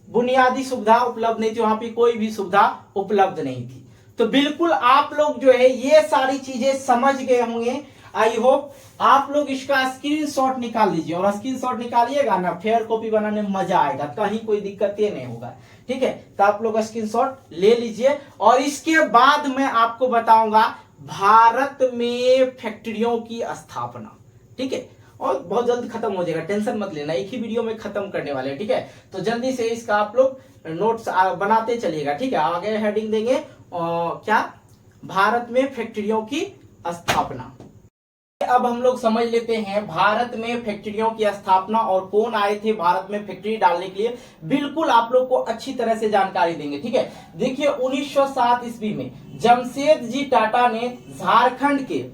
बुनियादी सुविधा उपलब्ध नहीं थी, वहां पे कोई भी सुविधा उपलब्ध नहीं थी। तो बिल्कुल आप लोग जो है ये सारी चीजें समझ गए होंगे। आई होप आप लोग इसका स्क्रीनशॉट निकाल लीजिए, और स्क्रीनशॉट निकालिएगा ना, फेयर कॉपी बनाने में मजा आएगा, कहीं कोई दिक्कत ये नहीं होगा। ठीक है, तो आप लोग स्क्रीनशॉट ले लीजिए, और इसके बाद मैं आपको बताऊंगा भारत में फैक्ट्रियों की स्थापना। ठीक है, और बहुत जल्द खत्म हो जाएगा, टेंशन मत लेना, एक ही वीडियो में खत्म करने वाले हैं। ठीक है, तो जल्दी से इसका आप लोग नोट्स बनाते चलिएगा। ठीक है, आगे हेडिंग देंगे क्या, भारत में फैक्ट्रियों की स्थापना। अब हम लोग समझ लेते हैं भारत में फैक्ट्रियों की स्थापना और कौन आए थे भारत में फैक्ट्री डालने के लिए। बिल्कुल आप लोग को अच्छी तरह से जानकारी देंगे। ठीक है, देखिए 1907 ईस्वी में जमशेदजी टाटा ने झारखंड के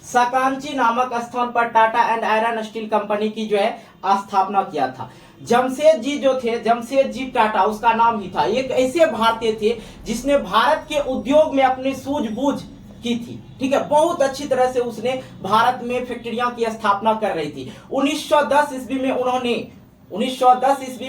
सकांची नामक स्थान पर Tata and iron steel company की जो है स्थापना किया था। जमशेदजी जो थे, जमशेदजी टाटा उसका नाम ही था। एक ऐसे भारतीय थे जिसने भारत के उद्योग में अपनी सूझबूझ की थी। ठीक है, बहुत अच्छी तरह से उसने भारत में फैक्ट्रियां की स्थापना कर रही थी। 1910 ईस्वी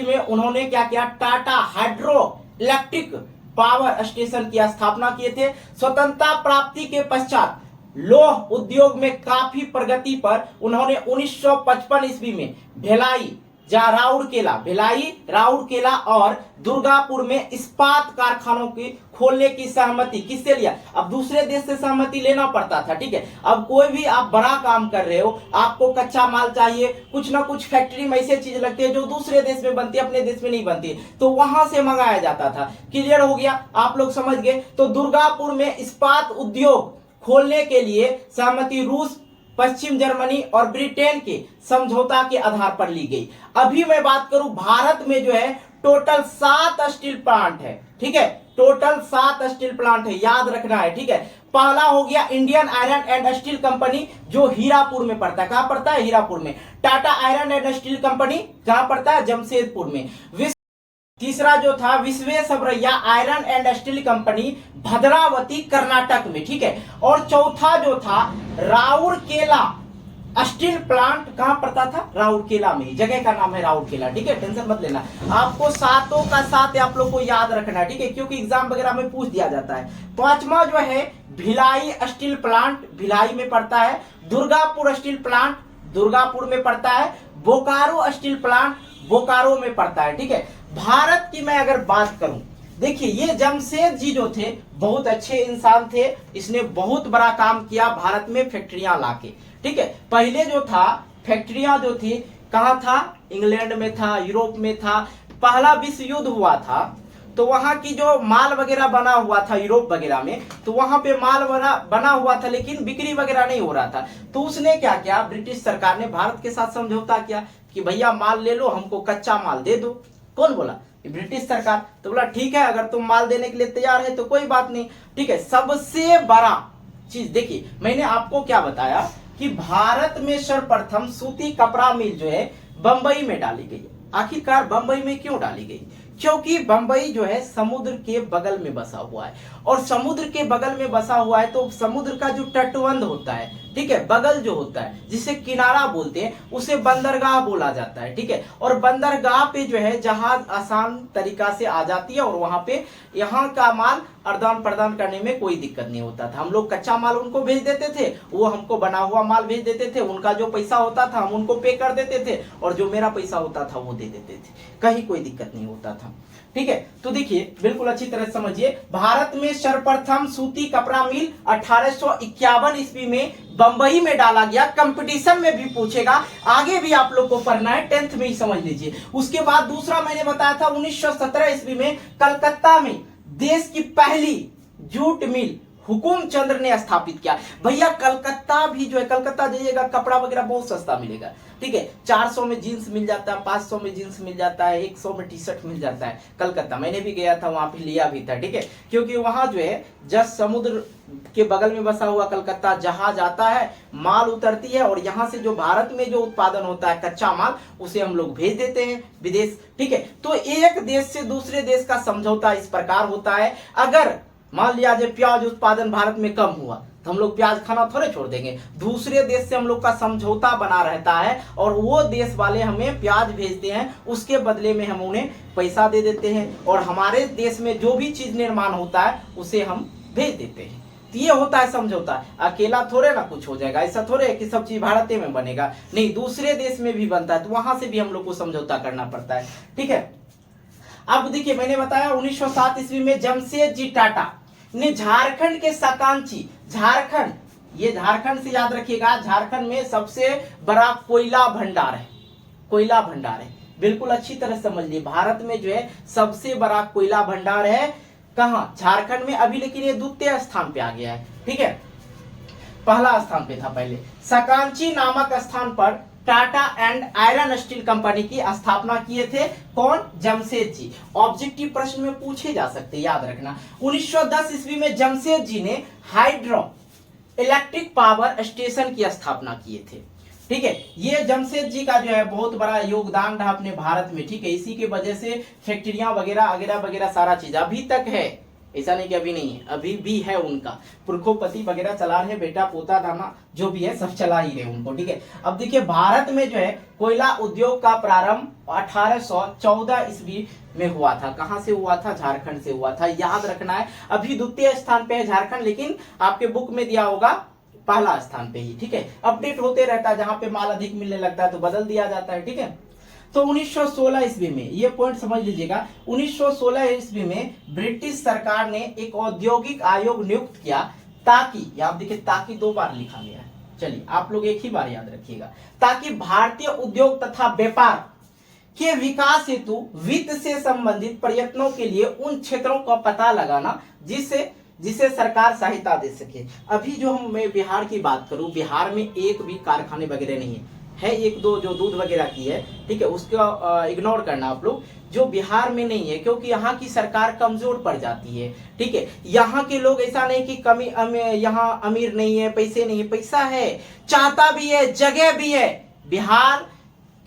में उन्होंने क्या किया, Tata hydro electric power station की स्थापना किए थे। स्वतंत्रता प्राप्ति के पश्चात लौह उद्योग में काफी प्रगति पर उन्होंने 1955 ईस्वी में भिलाई जहां राउरकेला, भिलाई, राउरकेला और दुर्गापुर में इस्पात कारखानों की खोलने की सहमति किससे लिया? अब दूसरे देश से सहमति लेना पड़ता था, ठीक है। अब कोई भी आप बड़ा काम कर रहे हो, आपको कच्चा माल चाहिए, कुछ ना कुछ फैक्ट्री में ऐसी चीज लगती है जो दूसरे देश में बनती है, अपने देश में नहीं बनती, तो वहां से मंगाया जाता था। क्लियर हो गया? आप लोग समझ गए। तो दुर्गापुर में इस्पात उद्योग खोलने के लिए सहमति रूस, पश्चिम जर्मनी और ब्रिटेन के समझौता के आधार पर ली गई। अभी मैं बात करूं, भारत में जो है टोटल 7 स्टील प्लांट है, ठीक है। टोटल 7 स्टील प्लांट है, याद रखना है, ठीक है। पहला हो गया Indian iron and steel company, जो हीरापुर में पड़ता है। कहां पड़ता है? हीरापुर में। Tata iron and steel company कहां पड़ता है? जमशेदपुर में। तीसरा जो था Visvesvaraya iron and steel company, Bhadravati, Karnataka में, ठीक है। और चौथा जो था राउरकेला स्टील प्लांट, कहां पड़ता था? राउरकेला में। जगह का नाम है राउरकेला, ठीक है। टेंशन मत लेना, आपको सातों का साथ आप लोग को याद रखना है, ठीक है, क्योंकि एग्जाम वगैरह में पूछ दिया जाता है। पांचवा जो है भिलाई स्टील प्लांट, भिलाई में पड़ता है। दुर्गापुर स्टील प्लांट, दुर्गापुर में पड़ता है। बोकारो स्टील प्लांट, बोकारो में पड़ता है, ठीक है। भारत की मैं अगर बात करूं, देखिए ये जमशेद जी जो थे बहुत अच्छे इंसान थे, इसने बहुत बड़ा काम किया भारत में फैक्ट्रियां लाके, ठीक है। पहले जो था फैक्ट्रियां जो थी कहां था? इंग्लैंड में था, यूरोप में था। पहला विश्व युद्ध हुआ था तो वहां की जो माल वगैरह बना हुआ था यूरोप वगैरह में, तो वहां पे माल बना हुआ था लेकिन बिक्री वगैरह नहीं हो रहा था। तो उसने क्या किया, ब्रिटिश सरकार ने भारत के साथ समझौता किया कि भैया माल ले लो, हमको कच्चा माल दे दो। कौन बोला? ब्रिटिश सरकार। तो बोला ठीक है, अगर तुम माल देने के लिए तैयार है तो कोई बात नहीं, ठीक है। सबसे बड़ा चीज देखिए, मैंने आपको क्या बताया कि भारत में सर्वप्रथम सूती कपड़ा मिल जो है बंबई में डाली गई। आखिरकार बंबई में क्यों डाली गई? क्योंकि बंबई जो है समुद्र के बगल में बसा हुआ है, और समुद्र के बगल में बसा हुआ है तो समुद्र का जो तटबंध होता है, ठीक है, बगल जो होता है जिसे किनारा बोलते हैं, उसे बंदरगाह बोला जाता है, ठीक है। और बंदरगाह पे जो है जहाज आसान तरीका से आ जाती है और वहां पे यहाँ का माल आदान प्रदान करने में कोई दिक्कत नहीं होता था। हम लोग कच्चा माल उनको भेज देते थे, वो हमको बना हुआ माल भेज देते थे, उनका जो पैसा होता था हम उनको पे कर देते थे, और जो मेरा पैसा होता था वो दे देते थे, कहीं कोई दिक्कत नहीं होता था, ठीक है। तो देखिए बिल्कुल अच्छी तरह समझिए, भारत में सर्वप्रथम सूती कपड़ा मिल 1851 ईस्वी में बंबई में डाला गया। कंपटीशन में भी पूछेगा, आगे भी आप लोग को पढ़ना है, 10th में ही समझ लीजिए। उसके बाद दूसरा मैंने बताया था 1917 ईस्वी में कलकत्ता में देश की पहली जूट मिल हुकुम चंद्र ने स्थापित किया। भैया कलकत्ता भी जो है, कलकत्ता जाइएगा कपड़ा वगैरह बहुत सस्ता मिलेगा, ठीक है। 400 में जींस मिल जाता है, 500 में जींस मिल जाता है, 100 में टी शर्ट मिल जाता है। कलकत्ता मैंने भी गया था, वहां पे लिया भी था, ठीक है। क्योंकि वहां जो है जस्ट समुद्र के बगल में बसा हुआ कलकत्ता, जहाज आता है, माल उतरती है, और यहाँ से जो भारत में जो उत्पादन होता है कच्चा माल, उसे हम लोग भेज देते हैं विदेश, ठीक है। तो एक देश से दूसरे देश का समझौता इस प्रकार होता है। अगर मान लिया जाए प्याज उत्पादन भारत में कम हुआ तो हम लोग प्याज खाना थोड़े छोड़ देंगे, दूसरे देश से हम लोग का समझौता बना रहता है, और वो देश वाले हमें प्याज भेजते हैं, उसके बदले में हम उन्हें पैसा दे देते हैं, और हमारे देश में जो भी चीज निर्माण होता है उसे हम भेज देते हैं। तो ये होता है समझौता। अकेला थोड़े ना कुछ हो जाएगा, ऐसा थोड़े कि सब चीज भारत में बनेगा, नहीं, दूसरे देश में भी बनता है, तो वहां से भी हम लोग को समझौता करना पड़ता है, ठीक है। अब देखिए मैंने बताया 1907 ईस्वी में जमशेद जी टाटा ने झारखंड के साकांची, झारखंड, ये झारखंड से याद रखिएगा, झारखंड में सबसे बड़ा कोयला भंडार है, कोयला भंडार है, बिल्कुल अच्छी तरह समझ लिए। भारत में जो है सबसे बड़ा कोयला भंडार है, कहां? झारखंड में। अभी लेकिन ये द्वितीय स्थान पे आ गया है, ठीक है, पहला स्थान पे था पहले। साकांची नामक स्थान पर Tata and iron steel company की स्थापना किए थे, कौन? जमशेद जी। ऑब्जेक्टिव प्रश्न में पूछे जा सकते, याद रखना। 1910 ईस्वी में जमशेद जी ने हाइड्रो इलेक्ट्रिक पावर स्टेशन की स्थापना किए थे, ठीक है। ये जमशेद जी का जो है बहुत बड़ा योगदान रहा अपने भारत में, ठीक है। इसी की वजह से फैक्ट्रियां वगैरह वगैरह वगैरह सारा चीज अभी तक है, ऐसा नहीं कि अभी नहीं है, अभी भी है। उनका पुरखोपति वगैरह चला रहे, बेटा पोता दाना जो भी है सब चला ही रहे उनको, ठीक है। अब देखिए भारत में जो है कोयला उद्योग का प्रारंभ 1814 ईस्वी में हुआ था। कहां से हुआ था? झारखंड से हुआ था, याद रखना है। अभी द्वितीय स्थान पे है झारखंड, लेकिन आपके बुक में दिया होगा पहला स्थान पे ही, ठीक है। अपडेट होते रहता है, जहां पे माल अधिक मिलने लगता है तो बदल दिया जाता है, ठीक है। तो 1916 ईस्वी में, ये पॉइंट समझ लीजिएगा, 1916 ईस्वी में ब्रिटिश सरकार ने एक औद्योगिक आयोग नियुक्त किया ताकि, आप देखिए ताकि 2 बार लिखा गया है, चलिए आप लोग एक ही बार याद रखिएगा, ताकि भारतीय उद्योग तथा व्यापार के विकास हेतु वित्त से संबंधित प्रयत्नों के लिए उन क्षेत्रों का पता लगाना जिसे सरकार सहायता दे सके। अभी जो मैं बिहार की बात करूं, बिहार में एक भी कारखाने वगैरह नहीं है, एक दो जो दूध वगैरह की है, ठीक है, उसका इग्नोर करना आप लोग, जो बिहार में नहीं है, क्योंकि यहाँ की सरकार कमजोर पड़ जाती है, ठीक है। यहाँ के लोग ऐसा नहीं कि कमी यहाँ अमीर नहीं है, पैसे नहीं है, पैसा है, चाहता भी है, जगह भी है। बिहार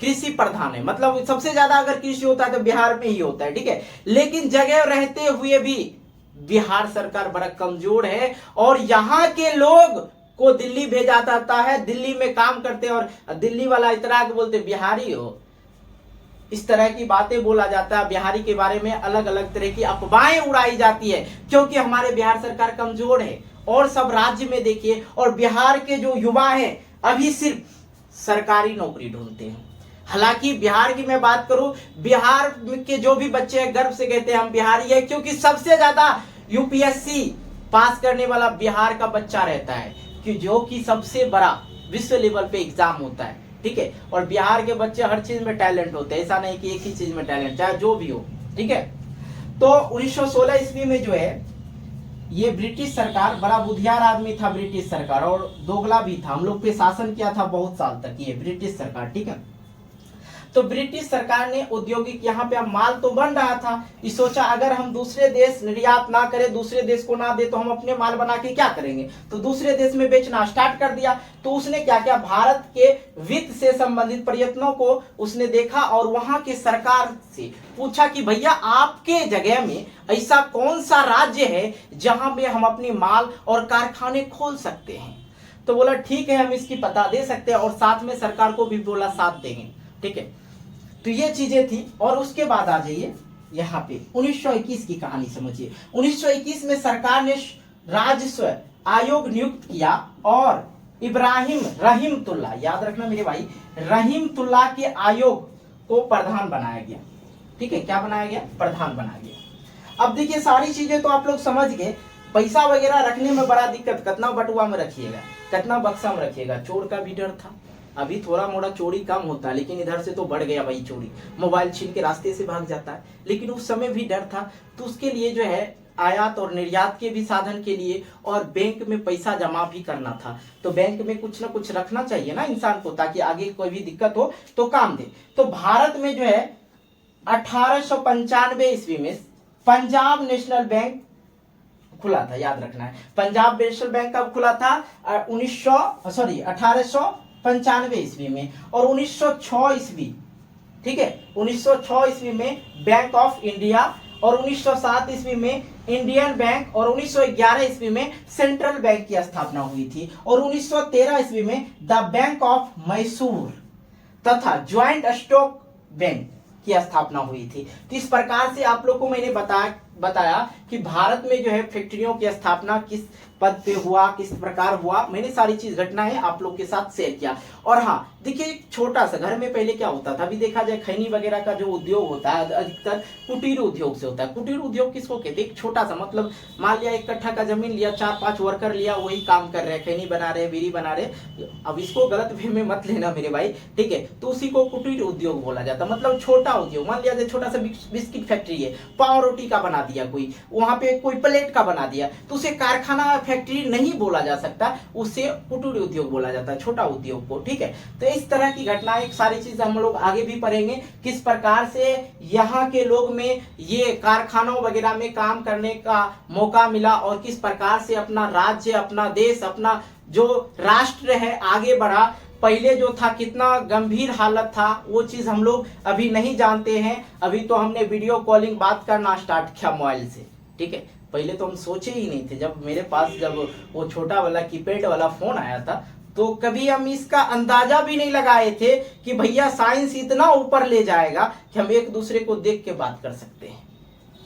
कृषि प्रधान है, मतलब सबसे ज्यादा अगर कृषि होता है तो बिहार में ही होता है, ठीक है, लेकिन जगह रहते हुए भी बिहार सरकार बड़ा कमजोर है और यहाँ के लोग को दिल्ली भेजा जाता है, दिल्ली में काम करते हैं और दिल्ली वाला इतना बोलते बिहारी हो, इस तरह की बातें बोला जाता है। बिहारी के बारे में अलग अलग तरह की अफवाहें उड़ाई जाती है, क्योंकि हमारे बिहार सरकार कमजोर है। और सब राज्य में देखिए, और बिहार के जो युवा हैं अभी सिर्फ सरकारी नौकरी ढूंढते हैं। हालांकि बिहार की मैं बात करूं, बिहार के जो भी बच्चे हैं गर्व से कहते हैं हम बिहारी है, क्योंकि सबसे ज्यादा यूपीएससी पास करने वाला बिहार का बच्चा रहता है, कि जो कि सबसे बड़ा विश्व लेवल पे एग्जाम होता है, ठीक है। और बिहार के बच्चे हर चीज में टैलेंट होते हैं, ऐसा नहीं कि एक ही चीज में टैलेंट, चाहे जो भी हो, ठीक है। तो 1916 ईस्वी में जो है ये ब्रिटिश सरकार, बड़ा बुद्धियार आदमी था ब्रिटिश सरकार, और दोगला भी था, हम लोग पे शासन किया था बहुत साल तक ये ब्रिटिश सरकार, ठीक है। तो ब्रिटिश सरकार ने औद्योगिक, यहाँ पे अब माल तो बन रहा था, ये सोचा अगर हम दूसरे देश निर्यात ना करें, दूसरे देश को ना दे, तो हम अपने माल बना के क्या करेंगे, तो दूसरे देश में बेचना स्टार्ट कर दिया। तो उसने क्या किया, भारत के वित्त से संबंधित प्रयत्नों को उसने देखा और वहां के सरकार से पूछा कि भैया आपके जगह में ऐसा कौन सा राज्य है जहां पे हम अपनी माल और कारखाने खोल सकते हैं। तो बोला ठीक है, हम इसकी पता दे सकते हैं, और साथ में सरकार को भी बोला साथ देंगे, ठीक है। तो ये चीजें थी। और उसके बाद आ जाइए यहाँ पे 1921 की कहानी समझिए। 1921 में सरकार ने राजस्व आयोग नियुक्त किया और इब्राहिम रहीमतुल्लाह, याद रखना मेरे भाई, रहीमतुल्लाह के आयोग को प्रधान बनाया गया, ठीक है। क्या बनाया गया, प्रधान बनाया गया। अब देखिए सारी चीजें तो आप लोग समझ गए। पैसा वगैरह रखने में बड़ा दिक्कत, कितना बटुआ में रखिएगा, कितना बक्सा में रखिएगा। चोर का भी डर था, अभी थोड़ा मोड़ा चोरी कम होता है, लेकिन इधर से तो बढ़ गया भाई चोरी, मोबाइल छीन के रास्ते से भाग जाता है, लेकिन उस समय भी डर था। तो उसके लिए जो है आयात और निर्यात के भी साधन के लिए, और बैंक में पैसा जमा भी करना था। तो बैंक में कुछ ना कुछ रखना चाहिए ना इंसान को, ताकि आगे कोई भी दिक्कत हो तो काम दे। तो भारत में जो है 1895 ईस्वी में पंजाब नेशनल बैंक खुला था, याद रखना है। पंजाब नेशनल बैंक कब खुला था, 1895 ईस्वी में। और 1906 ईस्वी, ठीक है, 1906 ईस्वी में बैंक ऑफ इंडिया, और 1907 ईस्वी में इंडियन बैंक, और 1911 ईस्वी में सेंट्रल बैंक की स्थापना हुई थी। और 1913 ईस्वी में द बैंक ऑफ मैसूर तथा ज्वाइंट स्टॉक बैंक की स्थापना हुई थी। तो इस प्रकार से आप लोग को मैंने बताया कि भारत में जो है फैक्ट्रियों की स्थापना किस पद पे हुआ, किस प्रकार हुआ, मैंने सारी चीज घटनाएं आप लोग के साथ शेयर किया। और हाँ देखिए, एक छोटा सा घर में पहले क्या होता था, अभी देखा जाए खैनी वगैरह का जो उद्योग होता है अधिकतर कुटीर उद्योग से होता है। कुटीर उद्योग किसको कहते हैं, एक छोटा सा, मतलब मान लिया 1 कट्ठा का जमीन लिया, 4-5 वर्कर लिया, वही काम कर रहे हैं, खैनी बना रहे, बीड़ी बना रहे। अब इसको गलत वे में मत लेना मेरे भाई, ठीक है। तो उसी को कुटीर उद्योग बोला जाता है, मतलब छोटा उद्योग। मान लिया छोटा सा बिस्किट फैक्ट्री है, पाव रोटी का बना दिया कोई, वहां पे कोई प्लेट का बना दिया, तो उसे कारखाना फैक्ट्री नहीं बोला जा सकता, उसे कुटीर उद्योग बोला जाता है, छोटा उद्योग को, ठीक है। तो इस तरह की घटनाएं, सारी चीजें हम लोग आगे भी पढ़ेंगे, किस प्रकार से यहाँ के लोग में ये कारखानों वगैरह में काम करने का मौका मिला, और किस प्रकार से अपना राज्य, अपना देश, अपना जो राष्ट्र है आगे बढ़ा। पहले जो था कितना गंभीर हालत था, वो चीज हम लोग अभी नहीं जानते हैं। अभी तो हमने वीडियो कॉलिंग बात करना स्टार्ट किया मोबाइल से, ठीक है। पहले तो हम सोचे ही नहीं थे, जब मेरे पास जब वो छोटा वाला कीपैड वाला फोन आया था, तो कभी हम इसका अंदाजा भी नहीं लगाए थे कि भैया साइंस इतना ऊपर ले जाएगा कि हम एक दूसरे को देख के बात कर सकते हैं।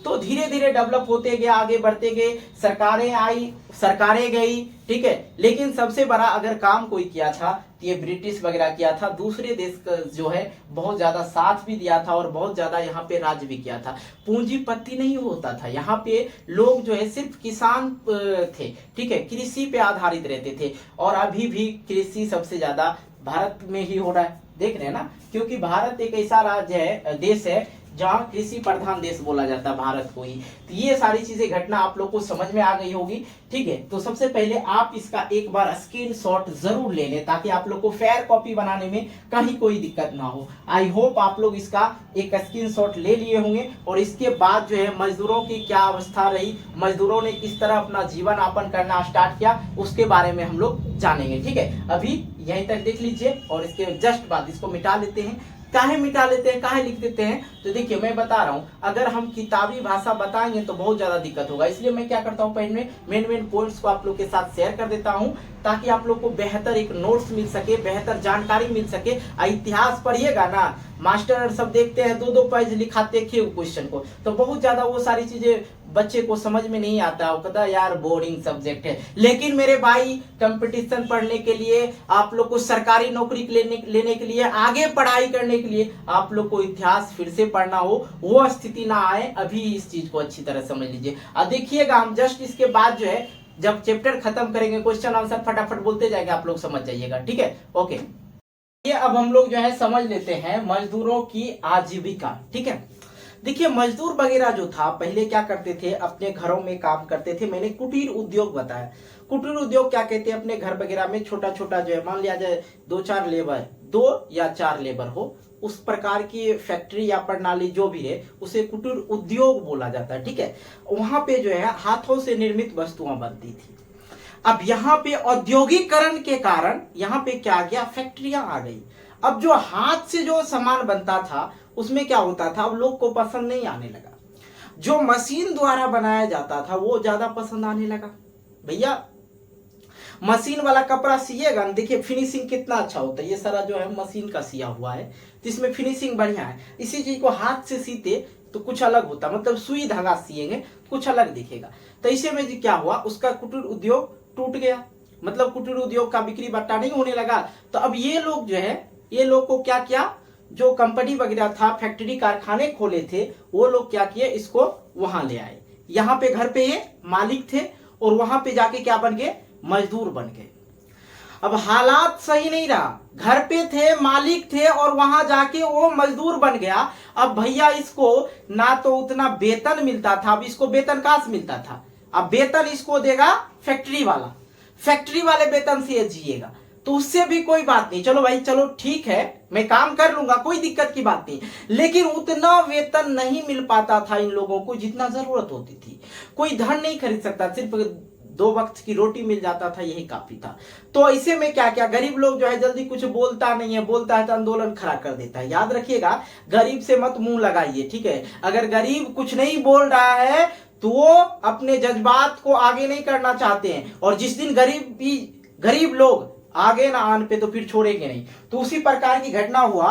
तो धीरे धीरे डेवलप होते गए, आगे बढ़ते गए, सरकारें आई, सरकारें गई, ठीक है। लेकिन सबसे बड़ा अगर काम कोई किया था तो ये ब्रिटिश वगैरह किया था। दूसरे देश का जो है बहुत ज्यादा साथ भी दिया था और बहुत ज्यादा यहाँ पे राज भी किया था। पूंजीपति नहीं होता था यहाँ पे, लोग जो है सिर्फ किसान थे, ठीक है, कृषि पे आधारित रहते थे। और अभी भी कृषि सबसे ज्यादा भारत में ही हो रहा है, देख रहे हैं ना, क्योंकि भारत एक ऐसा राज्य है, देश है जहां कृषि प्रधान देश बोला जाता है भारत को ही। तो ये सारी चीजें घटना आप लोग को समझ में आ गई होगी, ठीक है। तो सबसे पहले आप इसका एक बार स्क्रीनशॉट जरूर ले लें ताकि आप लोग को फेयर कॉपी बनाने में कहीं कोई दिक्कत ना हो। आई होप आप लोग इसका एक स्क्रीनशॉट ले लिए होंगे। और इसके बाद जो है मजदूरों की क्या अवस्था रही, मजदूरों ने किस तरह अपना जीवन यापन करना स्टार्ट किया, उसके बारे में हम लोग जानेंगे, ठीक है। अभी यहीं तक देख लीजिए और इसके जस्ट बाद इसको मिटा लेते हैं। काहे मिटा लेते हैं, काहे लिख देते हैं, तो देखिए मैं बता रहा हूं, अगर हम किताबी भाषा बताएंगे तो बहुत ज्यादा दिक्कत होगा। इसलिए मैं क्या करता हूं, पहले मेन पॉइंट्स को आप लोग के साथ शेयर कर देता हूं ताकि आप लोग को बेहतर एक नोट्स मिल सके, बेहतर जानकारी मिल सके। इतिहास पढ़िएगा ना, मास्टर सब देखते हैं 2-2 पेज लिखाते क्वेश्चन को, तो बहुत ज्यादा वो सारी चीजें बच्चे को समझ में नहीं आता, वो कहता यार बोरिंग सब्जेक्ट है। लेकिन मेरे भाई कंपटीशन पढ़ने के लिए, आप लोग को सरकारी नौकरी लेने के लिए, आगे पढ़ाई करने के लिए आप लोग को इतिहास फिर से पढ़ना हो, वो स्थिति ना आए, अभी इस चीज को अच्छी तरह समझ लीजिए। अब देखिएगा हम जस्ट इसके बाद जो है जब चैप्टर खत्म करेंगे क्वेश्चन आंसर फटाफट बोलते जाएंगे, आप लोग समझ जाइएगा, ठीक है, ओके। ये अब हम लोग जो है समझ लेते हैं मजदूरों की आजीविका, ठीक है। देखिए मजदूर वगैरह जो था पहले क्या करते थे, अपने घरों में काम करते थे। मैंने कुटीर उद्योग बताया, कुटीर उद्योग क्या कहते हैं, अपने घर वगैरह में छोटा छोटा जो है, मान लिया जाए 2-4 लेबर, 2 या 4 लेबर हो, उस प्रकार की फैक्ट्री या प्रणाली जो भी है उसे कुटीर उद्योग बोला जाता है, ठीक है। वहां पे जो है हाथों से निर्मित वस्तुएं बनती थी। अब यहाँ पे औद्योगिकरण के कारण यहाँ पे क्या गया, फैक्ट्रियां आ गई। अब जो हाथ से जो सामान बनता था उसमें क्या होता था, अब लोग को पसंद नहीं आने लगा। जो मशीन द्वारा बनाया जाता था वो ज्यादा पसंद आने लगा। भैया मशीन वाला कपड़ा सिएगा, देखिए फिनिशिंग कितना अच्छा होता है, ये सारा जो है मशीन का सिया हुआ है, तो इसमें फिनिशिंग बढ़िया है। इसी चीज को हाथ से सीते तो कुछ अलग होता, मतलब सुई धागा सिएंगे कुछ अलग दिखेगा। तो इसे में क्या हुआ, उसका कुटीर उद्योग टूट गया, मतलब कुटीर उद्योग का बिक्री बट्टा नहीं होने लगा। तो अब ये लोग जो है, ये लोग को क्या किया, जो कंपनी वगैरह था, फैक्ट्री कारखाने खोले थे, वो लोग क्या किए, इसको वहां ले आए। यहाँ पे घर पे ये मालिक थे और वहां पे जाके क्या बन गए, मजदूर बन गए। अब हालात सही नहीं रहा, घर पे थे, मालिक थे और वहां जाके वो मजदूर बन गया। अब भैया इसको ना तो उतना वेतन मिलता था, अब इसको वेतन कहां से मिलता था, अब वेतन इसको देगा फैक्ट्री वाला, फैक्ट्री वाले वेतन से ये जिएगा। तो उससे भी कोई बात नहीं, चलो भाई चलो ठीक है मैं काम कर लूंगा, कोई दिक्कत की बात नहीं। लेकिन उतना वेतन नहीं मिल पाता था इन लोगों को जितना जरूरत होती थी। कोई धन नहीं खरीद सकता, सिर्फ 2 वक्त की रोटी मिल जाता था, यही काफी था। तो ऐसे में क्या क्या, गरीब लोग जो है जल्दी कुछ बोलता नहीं है, बोलता है तो आंदोलन खड़ा कर देता है। याद रखिएगा गरीब से मत मुंह लगाइए, ठीक है। अगर गरीब कुछ नहीं बोल रहा है तो वो अपने जज्बात को आगे नहीं करना चाहते हैं, और जिस दिन गरीब लोग आगे ना आन पे तो फिर छोड़ेंगे नहीं। तो उसी प्रकार की घटना हुआ,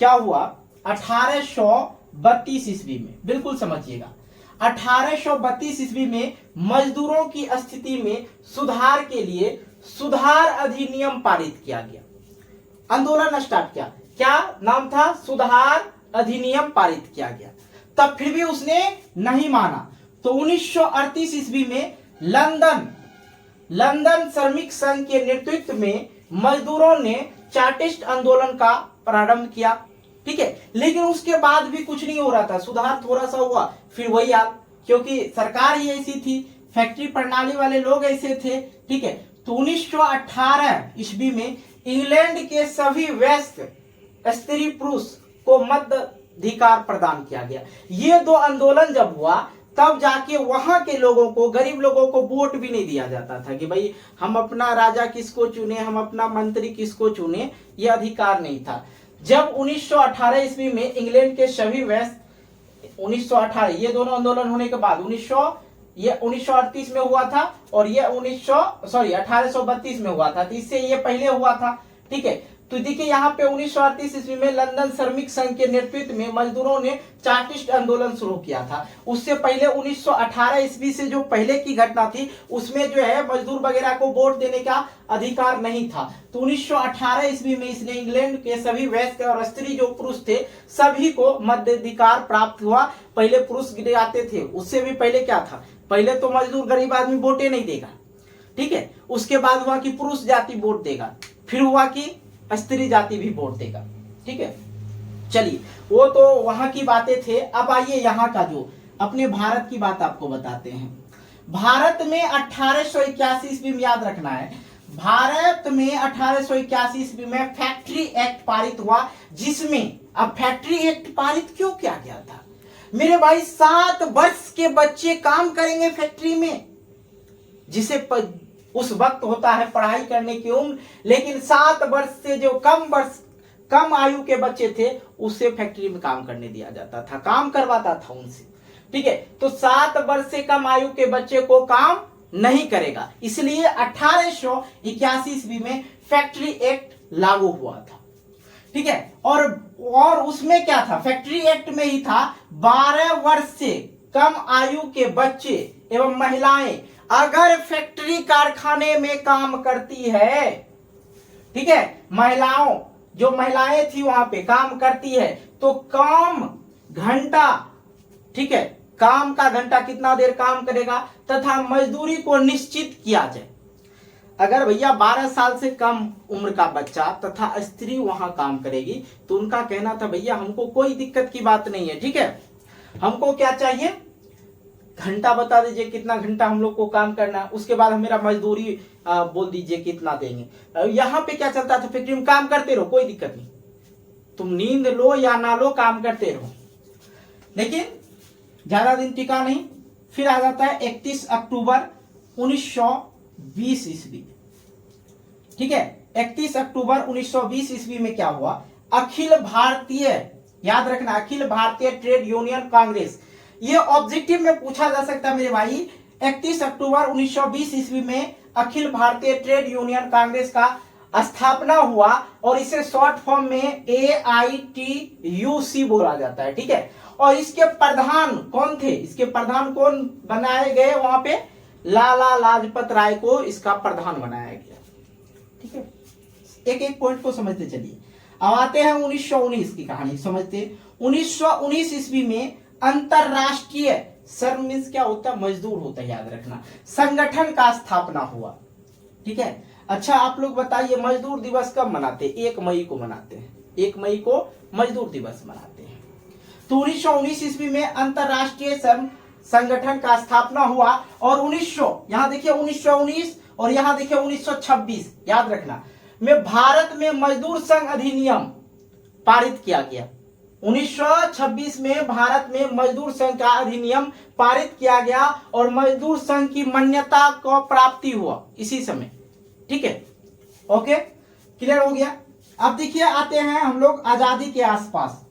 क्या हुआ 1832 ईस्वी में, बिल्कुल समझिएगा 1832 ईस्वी में मजदूरों की स्थिति में सुधार के लिए सुधार अधिनियम पारित किया गया। आंदोलन स्टार्ट किया, क्या नाम था, सुधार अधिनियम पारित किया गया। तब फिर भी उसने नहीं माना। तो 1938 ईस्वी में लंदन श्रमिक संघ के नेतृत्व में मजदूरों ने चार्टिस्ट आंदोलन का प्रारंभ किया, ठीक है। लेकिन उसके बाद भी कुछ नहीं हो रहा था, सुधार थोड़ा सा हुआ, फिर वही हाल, क्योंकि सरकार ही ऐसी थी, फैक्ट्री प्रणाली वाले लोग ऐसे थे, ठीक है। तो 1918 ईस्वी में इंग्लैंड के सभी वयस्क स्त्री पुरुष को मताधिकार प्रदान किया गया। ये 2 आंदोलन जब हुआ तब जाके वहां के लोगों को, गरीब लोगों को वोट भी नहीं दिया जाता था कि भाई हम अपना राजा किसको चुने, हम अपना मंत्री किसको चुने, ये अधिकार नहीं था। जब 1918 ईस्वी में इंग्लैंड के सभी वयस्क, 1918 ये दोनों आंदोलन होने के बाद 1938 में हुआ था और ये 1832 में हुआ था, तो इससे ये पहले हुआ था, ठीक है। तो देखिए यहाँ पे 1938 ईस्वी में लंदन श्रमिक संघ के नेतृत्व में मजदूरों ने चार्टिस्ट आंदोलन शुरू किया था। उससे पहले 1918 ईस्वी से जो पहले की घटना थी उसमें जो है मजदूर वगैरह को वोट देने का अधिकार नहीं था। तो 1918 ईस्वी में इसने इंग्लैंड के सभी वयस्क और स्त्री जो पुरुष थे सभी को मताधिकार प्राप्त हुआ। पहले पुरुष गिरे आते थे, उससे भी पहले क्या था, पहले तो मजदूर गरीब आदमी वोटे नहीं देगा, ठीक है। उसके बाद हुआ कि पुरुष जाति वोट देगा, फिर हुआ कि स्त्री जाति भी वोट देगा, ठीक है। चलिए वो तो वहां की बातें थे। अब आइए यहाँ का जो अपने भारत की बात आपको बताते हैं। भारत में 1881 ईस्वी में, याद रखना है, भारत में 1881 ईस्वी में फैक्ट्री एक्ट पारित हुआ, जिसमें अब फैक्ट्री एक्ट पारित क्यों किया गया था मेरे भाई, 7 वर्ष के बच्चे काम करेंगे फैक्ट्री में, जिसे उस वक्त होता है पढ़ाई करने की उम्र, लेकिन 7 वर्ष से जो कम आयु के बच्चे थे उससे फैक्ट्री में काम करने दिया जाता था, काम करवाता था उनसे, ठीक है। तो 7 वर्ष से कम आयु के बच्चे को काम नहीं करेगा, इसलिए 1881 ईस्वी में फैक्ट्री एक्ट लागू हुआ था, ठीक है। और उसमें क्या था, फैक्ट्री एक्ट में ही था 12 वर्ष से कम आयु के बच्चे एवं महिलाएं अगर फैक्ट्री कारखाने में काम करती है, ठीक है, जो महिलाएं थी वहां पे काम करती है, तो काम घंटा, ठीक है, काम का घंटा कितना देर काम करेगा तथा मजदूरी को निश्चित किया जाए। अगर भैया 12 साल से कम उम्र का बच्चा तथा स्त्री वहां काम करेगी तो उनका कहना था भैया हमको कोई दिक्कत की बात नहीं है, ठीक है, हमको क्या चाहिए, घंटा बता दीजिए कितना घंटा हम लोग को काम करना है, उसके बाद मेरा मजदूरी बोल दीजिए कितना देंगे। यहाँ पे क्या चलता था, फैक्ट्री में काम करते रहो, कोई दिक्कत नहीं, तुम नींद लो या ना लो काम करते रहो। लेकिन ज्यादा दिन टिका नहीं, फिर आ जाता है 31 अक्टूबर 1920 ईस्वी, ठीक है। 31 अक्टूबर 1920 ईस्वी में क्या हुआ, अखिल भारतीय, याद रखना, अखिल भारतीय ट्रेड यूनियन कांग्रेस, ये ऑब्जेक्टिव में पूछा जा सकता है मेरे भाई। 31 अक्टूबर 1920 ईस्वी में अखिल भारतीय ट्रेड यूनियन कांग्रेस का स्थापना हुआ और इसे शॉर्ट फॉर्म में AITUC बोला जाता है, ठीक है। और इसके प्रधान कौन थे, इसके प्रधान कौन बनाए गए, वहां पे लाला लाजपत राय को इसका प्रधान बनाया गया, ठीक है। एक एक पॉइंट को समझते चलिए। अब आते हैं 1919 की कहानी समझते। 1919 ईस्वी में अंतरराष्ट्रीय श्रम मीन्स क्या होता है, मजदूर होता है, याद रखना, संगठन का स्थापना हुआ, ठीक है। अच्छा आप लोग बताइए मजदूर दिवस कब मनाते हैं, 1 मई को मनाते हैं, 1 मई को मजदूर दिवस मनाते हैं। तो 1919 ईस्वी में अंतरराष्ट्रीय श्रम संगठन का स्थापना हुआ और 1900, यहां देखिए 1919 और यहां देखिए 1926, याद रखना, में भारत में मजदूर संघ अधिनियम पारित किया गया। 1926 में भारत में मजदूर संघ का अधिनियम पारित किया गया और मजदूर संघ की मान्यता को प्राप्ति हुआ इसी समय, ठीक है। ओके क्लियर हो गया। अब देखिए आते हैं हम लोग आजादी के आसपास।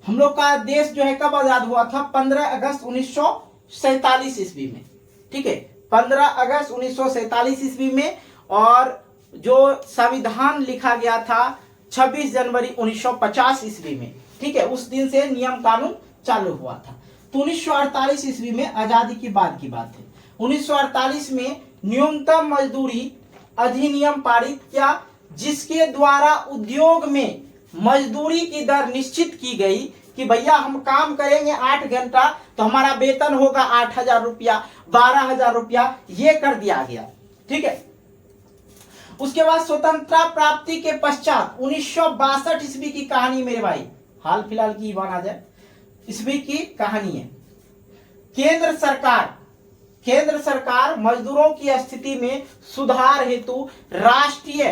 हम लोग का देश जो है कब आजाद हुआ था, 15 अगस्त 1947 ईस्वी में, ठीक है, 15 अगस्त 1947 ईस्वी में। और जो संविधान लिखा गया था 26 जनवरी 1950 ईस्वी में, ठीक है, उस दिन से नियम कानून चालू हुआ था। तो 1948 ईस्वी में आजादी की बात है। 1948 में न्यूनतम मजदूरी अधिनियम पारित किया, जिसके द्वारा उद्योग में मजदूरी की दर निश्चित की गई कि भैया हम काम करेंगे 8 घंटा तो हमारा वेतन होगा 8,000 रुपया, 12,000 रुपया, ये कर दिया गया, ठीक है। उसके बाद स्वतंत्रता प्राप्ति के पश्चात 1962 ईस्वी की कहानी मेरे भाई, हाल फिलहाल की माना जाए ईस्वी की कहानी है। केंद्र सरकार मजदूरों की स्थिति में सुधार हेतु राष्ट्रीय,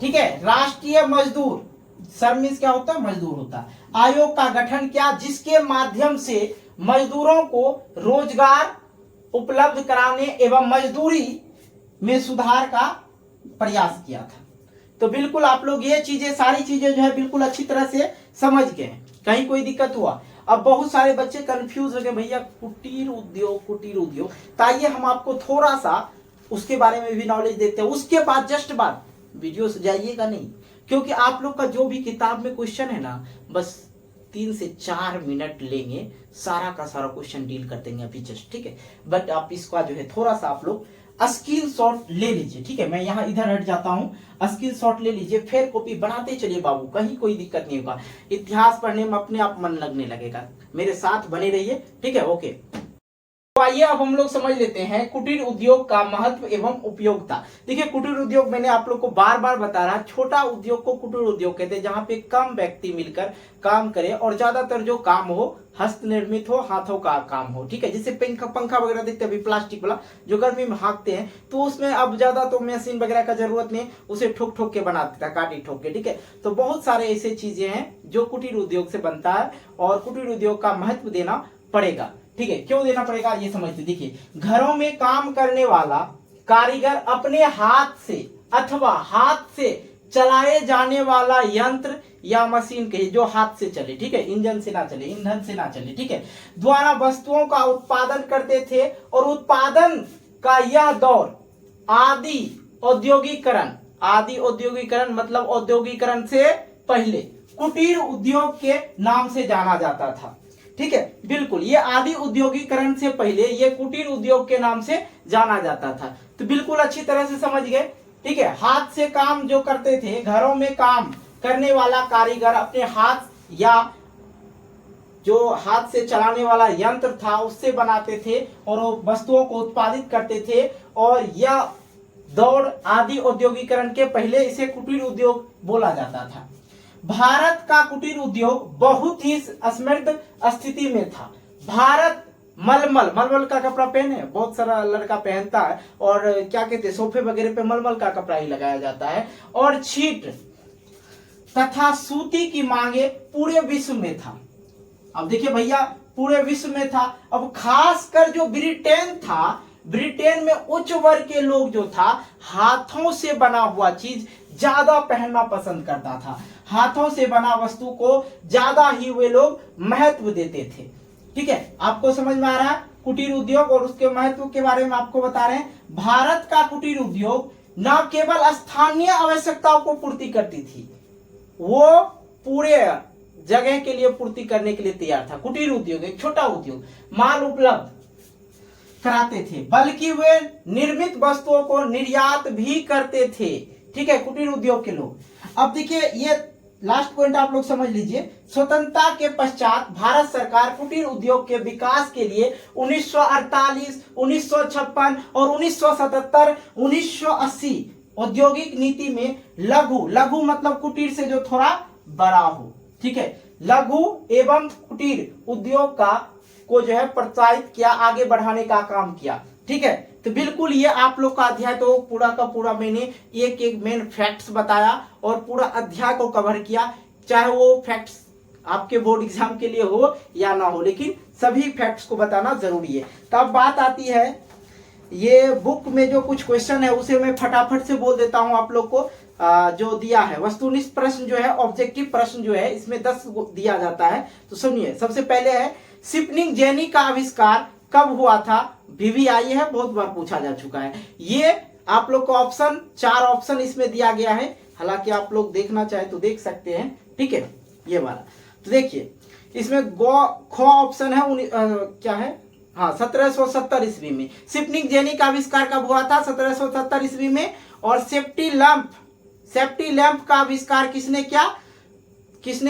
ठीक है, राष्ट्रीय मजदूर श्रम मीन्स क्या होता है, मजदूर होता है, आयोग का गठन किया, जिसके माध्यम से मजदूरों को रोजगार उपलब्ध कराने एवं मजदूरी में सुधार का प्रयास किया था। तो बिल्कुल आप लोग ये चीजें, सारी चीजें जो है बिल्कुल अच्छी तरह से समझ गए, कहीं कोई दिक्कत हुआ। अब बहुत सारे बच्चे कंफ्यूज हो गए, भैया कुटीर उद्योग, ताइए हम आपको थोड़ा सा उसके बारे में भी नॉलेज देते हैं। उसके बाद जस्ट बाद वीडियो से जाइएगा नहीं, क्योंकि आप लोग का जो भी किताब में क्वेश्चन है ना, बस 3 से 4 मिनट लेंगे, सारा का सारा क्वेश्चन डील कर देंगे अभी जस्ट, ठीक है। बट आप इसका जो है थोड़ा सा आप लोग स्क्रीन शॉट ले लीजिए, ठीक है। मैं यहाँ इधर हट जाता हूँ, स्क्रीन शॉट ले लीजिए, फिर कॉपी बनाते चलिए बाबू, कहीं कोई दिक्कत नहीं होगा। इतिहास पढ़ने में अपने आप मन लगने लगेगा, मेरे साथ बने रहिए, ठीक है, ओके। तो आइए अब हम लोग समझ लेते हैं कुटीर उद्योग का महत्व एवं उपयोगिता। देखिए, कुटीर उद्योग मैंने आप लोग को बार बार बता रहा, छोटा उद्योग को कुटीर उद्योग कहते हैं, जहां पे कम व्यक्ति मिलकर काम करे और ज्यादातर जो काम हो हस्त निर्मित हो, हाथों का काम हो, ठीक है। जैसे पंखा वगैरह देखते हैं अभी प्लास्टिक वाला जो गर्मी में हाँकते हैं, तो उसमें अब ज्यादा तो मशीन वगैरह का जरूरत नहीं, उसे ठोक ठोक के बना देता, काटी ठोक के, ठीक है। तो बहुत सारे ऐसे चीजें हैं जो कुटीर उद्योग से बनता है और कुटीर उद्योग का महत्व देना पड़ेगा, ठीक है। क्यों देना पड़ेगा ये समझते। देखिए, घरों में काम करने वाला कारीगर अपने हाथ से अथवा हाथ से चलाए जाने वाला यंत्र या मशीन के जो हाथ से चले, ठीक है, इंजन से ना चले, ईंधन से ना चले, ठीक है, द्वारा वस्तुओं का उत्पादन करते थे। और उत्पादन का यह दौर आदि औद्योगिकरण मतलब औद्योगिकरण से पहले कुटीर उद्योग के नाम से जाना जाता था, ठीक है। बिल्कुल, ये आदि औद्योगिकरण से पहले ये कुटीर उद्योग के नाम से जाना जाता था। तो बिल्कुल अच्छी तरह से समझ गए, ठीक है। हाथ से काम जो करते थे, घरों में काम करने वाला कारीगर अपने हाथ या जो हाथ से चलाने वाला यंत्र था उससे बनाते थे और वो वस्तुओं को उत्पादित करते थे। और यह दौड़ आदि औद्योगिकरण के पहले इसे कुटीर उद्योग बोला जाता था। भारत का कुटीर उद्योग बहुत ही समृद्ध स्थिति में था। भारत मलमल का कपड़ा पहने, बहुत सारा लड़का पहनता है, और क्या कहते हैं, सोफे वगैरह पे मलमल का कपड़ा ही लगाया जाता है। और छीट तथा सूती की मांगे पूरे विश्व में था। अब देखिए भैया, पूरे विश्व में था। अब खासकर जो ब्रिटेन था, ब्रिटेन में उच्च वर्ग के लोग जो था हाथों से बना हुआ चीज ज्यादा पहनना पसंद करता था। हाथों से बना वस्तु को ज्यादा ही वे लोग महत्व देते थे, ठीक है। आपको समझ में आ रहा है कुटीर उद्योग और उसके महत्व के बारे में आपको बता रहे हैं। भारत का कुटीर उद्योग न केवल स्थानीय आवश्यकताओं को पूर्ति करती थी, वो पूरे जगह के लिए पूर्ति करने के लिए तैयार था। कुटीर उद्योग एक छोटा उद्योग माल उपलब्ध कराते थे, बल्कि वे निर्मित वस्तुओं को निर्यात भी करते थे, ठीक है, कुटीर उद्योग के लोग। अब देखिए, ये लास्ट पॉइंट आप लोग समझ लीजिए। स्वतंत्रता के पश्चात भारत सरकार कुटीर उद्योग के विकास के लिए 1948, 1956 और 1977, 1980 औद्योगिक नीति में लघु मतलब कुटीर से जो थोड़ा बड़ा हो, ठीक है, लघु एवं कुटीर उद्योग को जो है प्रोत्साहित किया, आगे बढ़ाने का काम किया, ठीक है। तो बिल्कुल ये आप लोग का अध्याय तो पूरा का पूरा मैंने एक एक मेन फैक्ट्स बताया और पूरा अध्याय को कवर किया, चाहे वो फैक्ट्स आपके बोर्ड एग्जाम के लिए हो या ना हो, लेकिन सभी फैक्ट्स को बताना जरूरी है। तब बात आती है, ये बुक में जो कुछ क्वेश्चन है उसे मैं फटाफट से बोल देता हूं आप लोग को। जो दिया है वस्तुनिष्ठ प्रश्न जो है, ऑब्जेक्टिव प्रश्न जो है, इसमें 10 दिया जाता है। तो सुनिए, सबसे पहले है शिपनिंग जेनी का आविष्कार कब हुआ था? VVI है, बहुत बार पूछा जा चुका है। ये आप लोग को ऑप्शन 4 ऑप्शन इसमें दिया गया है, हालांकि आप लोग देखना चाहे तो देख सकते हैं, ठीक है, ये वाला। तो देखिए, इसमें ख ऑप्शन है क्या है, हाँ, 1770 ईस्वी में। शिपनिंग जेनी का आविष्कार कब हुआ था? 1770 ईस्वी में। और सेफ्टी लैंप का आविष्कार किसने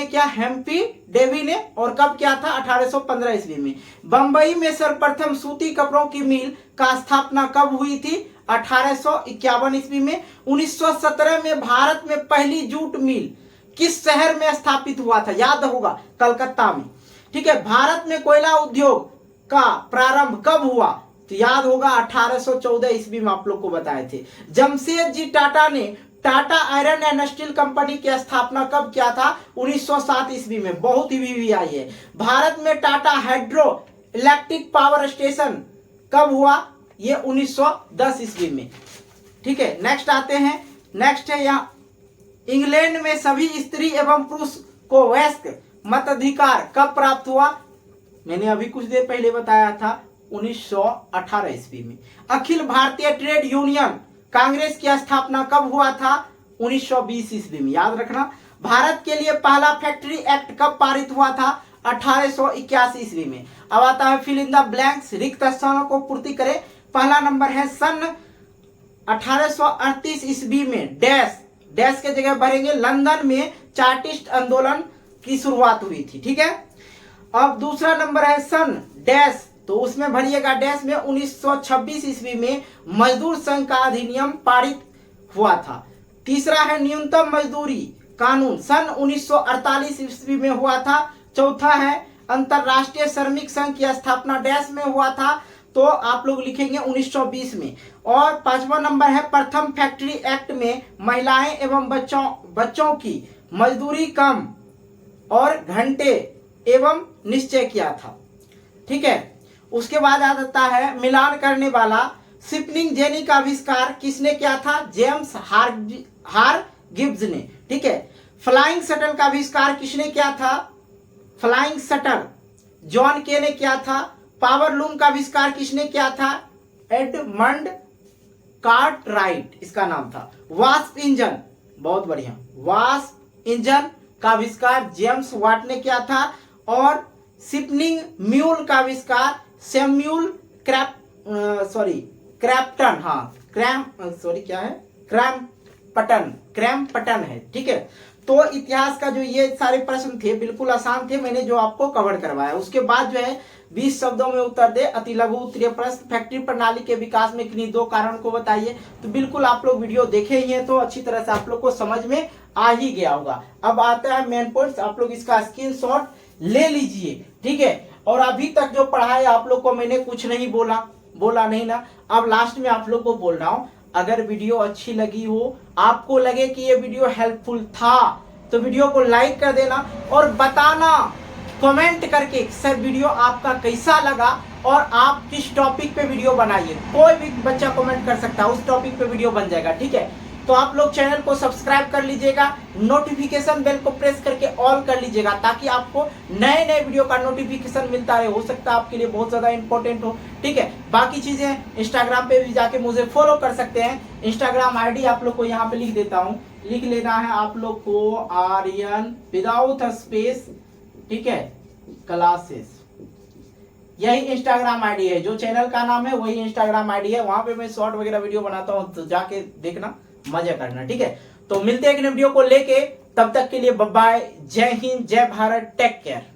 किया? हेम्पी डेवी ने। और कब किया था? 1815 ईस्वी में। बंबई में सर्वप्रथम सूती कपड़ों की मिल का स्थापना कब हुई थी? 1851 ईस्वी में। 1917 में भारत में पहली जूट मिल किस शहर में स्थापित हुआ था? याद होगा, कलकत्ता में, ठीक है। भारत में कोयला उद्योग का प्रारंभ कब हुआ? तो याद होगा 1814 ईस्वी में आप लोग को बताए थे। जमशेदजी टाटा ने Tata iron and steel company की स्थापना कब किया था? 1907 ईस्वी में। बहुत ही VVI है। भारत में Tata hydro electric power station कब हुआ? ये 1910 ईस्वी में, ठीक है। नेक्स्ट आते हैं, नेक्स्ट है यहाँ, इंग्लैंड में सभी स्त्री एवं पुरुष को वयस्क मताधिकार कब प्राप्त हुआ? मैंने अभी कुछ देर पहले बताया था, 1918 ईस्वी में। अखिल भारतीय ट्रेड यूनियन कांग्रेस की स्थापना कब हुआ था? 1920 ईस्वी में, याद रखना। भारत के लिए पहला फैक्ट्री एक्ट कब पारित हुआ था? 1881 ईस्वी में। अब आता है फिल इन द ब्लैंक्स, रिक्त स्थानों को पूर्ति करें। पहला नंबर है सन 1838 ईस्वी में डैश डैश के जगह भरेंगे, लंदन में चार्टिस्ट आंदोलन की शुरुआत हुई थी, ठीक है। अब दूसरा नंबर है सन डैश, तो उसमें भरिएगा डैश में 1926 ईस्वी में मजदूर संघ का अधिनियम पारित हुआ था। तीसरा है न्यूनतम मजदूरी कानून, सन 1948 ईस्वी में हुआ था। चौथा है अंतरराष्ट्रीय श्रमिक संघ की स्थापना डैश में हुआ था, तो आप लोग लिखेंगे 1920 में। और पांचवा नंबर है प्रथम फैक्ट्री एक्ट में महिलाएं एवं बच्चों की मजदूरी कम और घंटे एवं निश्चय किया था, ठीक है। उसके बाद आ जाता है मिलान करने वाला स्पिनिंग जेनी का आविष्कार किसने किया था? जेम्स हारगिव्स ने, ठीक है। फ्लाइंग शटल का आविष्कार किसने किया था? फ्लाइंग शटल जॉन के ने किया था। पावर लूम का आविष्कार किसने किया था? एडमंड कार्टराइट इसका नाम था। वास्प इंजन, बहुत बढ़िया, वास्प इंजन का आविष्कार जेम्स वाट ने किया था। और स्पिनिंग म्यूल का आविष्कार सैमुअल क्रैम्पटन, क्रैम्पटन है, ठीक है। तो इतिहास का जो ये सारे प्रश्न थे बिल्कुल आसान थे, मैंने जो आपको कवर करवाया। उसके बाद जो है 20 शब्दों में उत्तर दे, अति लघु उत्तरीय प्रश्न, फैक्ट्री प्रणाली के विकास में किन्हीं दो कारण को बताइए। तो बिल्कुल आप लोग वीडियो देखे ही हैं तो अच्छी तरह से आप लोग को समझ में आ ही गया होगा। अब आता है मेन पॉइंट्स, आप लोग इसका स्क्रीनशॉट ले लीजिए, ठीक है। और अभी तक जो पढ़ाई आप लोग को मैंने कुछ नहीं बोला नहीं ना, अब लास्ट में आप लोग को बोल रहा हूं, अगर वीडियो अच्छी लगी हो, आपको लगे कि ये वीडियो हेल्पफुल था, तो वीडियो को लाइक कर देना और बताना कमेंट करके सर वीडियो आपका कैसा लगा और आप किस टॉपिक पे वीडियो बनाइए। कोई भी बच्चा कमेंट कर सकता है, उस टॉपिक पे वीडियो बन जाएगा, ठीक है। तो आप लोग चैनल को सब्सक्राइब कर लीजिएगा, नोटिफिकेशन बेल को प्रेस करके ऑल कर लीजिएगा, ताकि आपको नए नए वीडियो का नोटिफिकेशन मिलता रहे। हो सकता है आपके लिए बहुत ज्यादा इंपॉर्टेंट हो, ठीक है। बाकी चीजें इंस्टाग्राम पे भी जाके मुझे फॉलो कर सकते हैं। इंस्टाग्राम आईडी आप लोग को यहाँ पे लिख देता हूँ, लिख लेना है आप लोग को आर्यन विदाउट स्पेस, ठीक है, क्लासेस। यही इंस्टाग्राम आईडी है, जो चैनल का नाम है वही इंस्टाग्राम आईडी है। वहां पे मैं शॉर्ट वगैरह वीडियो बनाता हूँ, तो जाके देखना, मजा करना, ठीक है। तो मिलते हैं एक नए वीडियो को लेके, तब तक के लिए बाय बाय, जय हिंद, जय भारत, टेक केयर।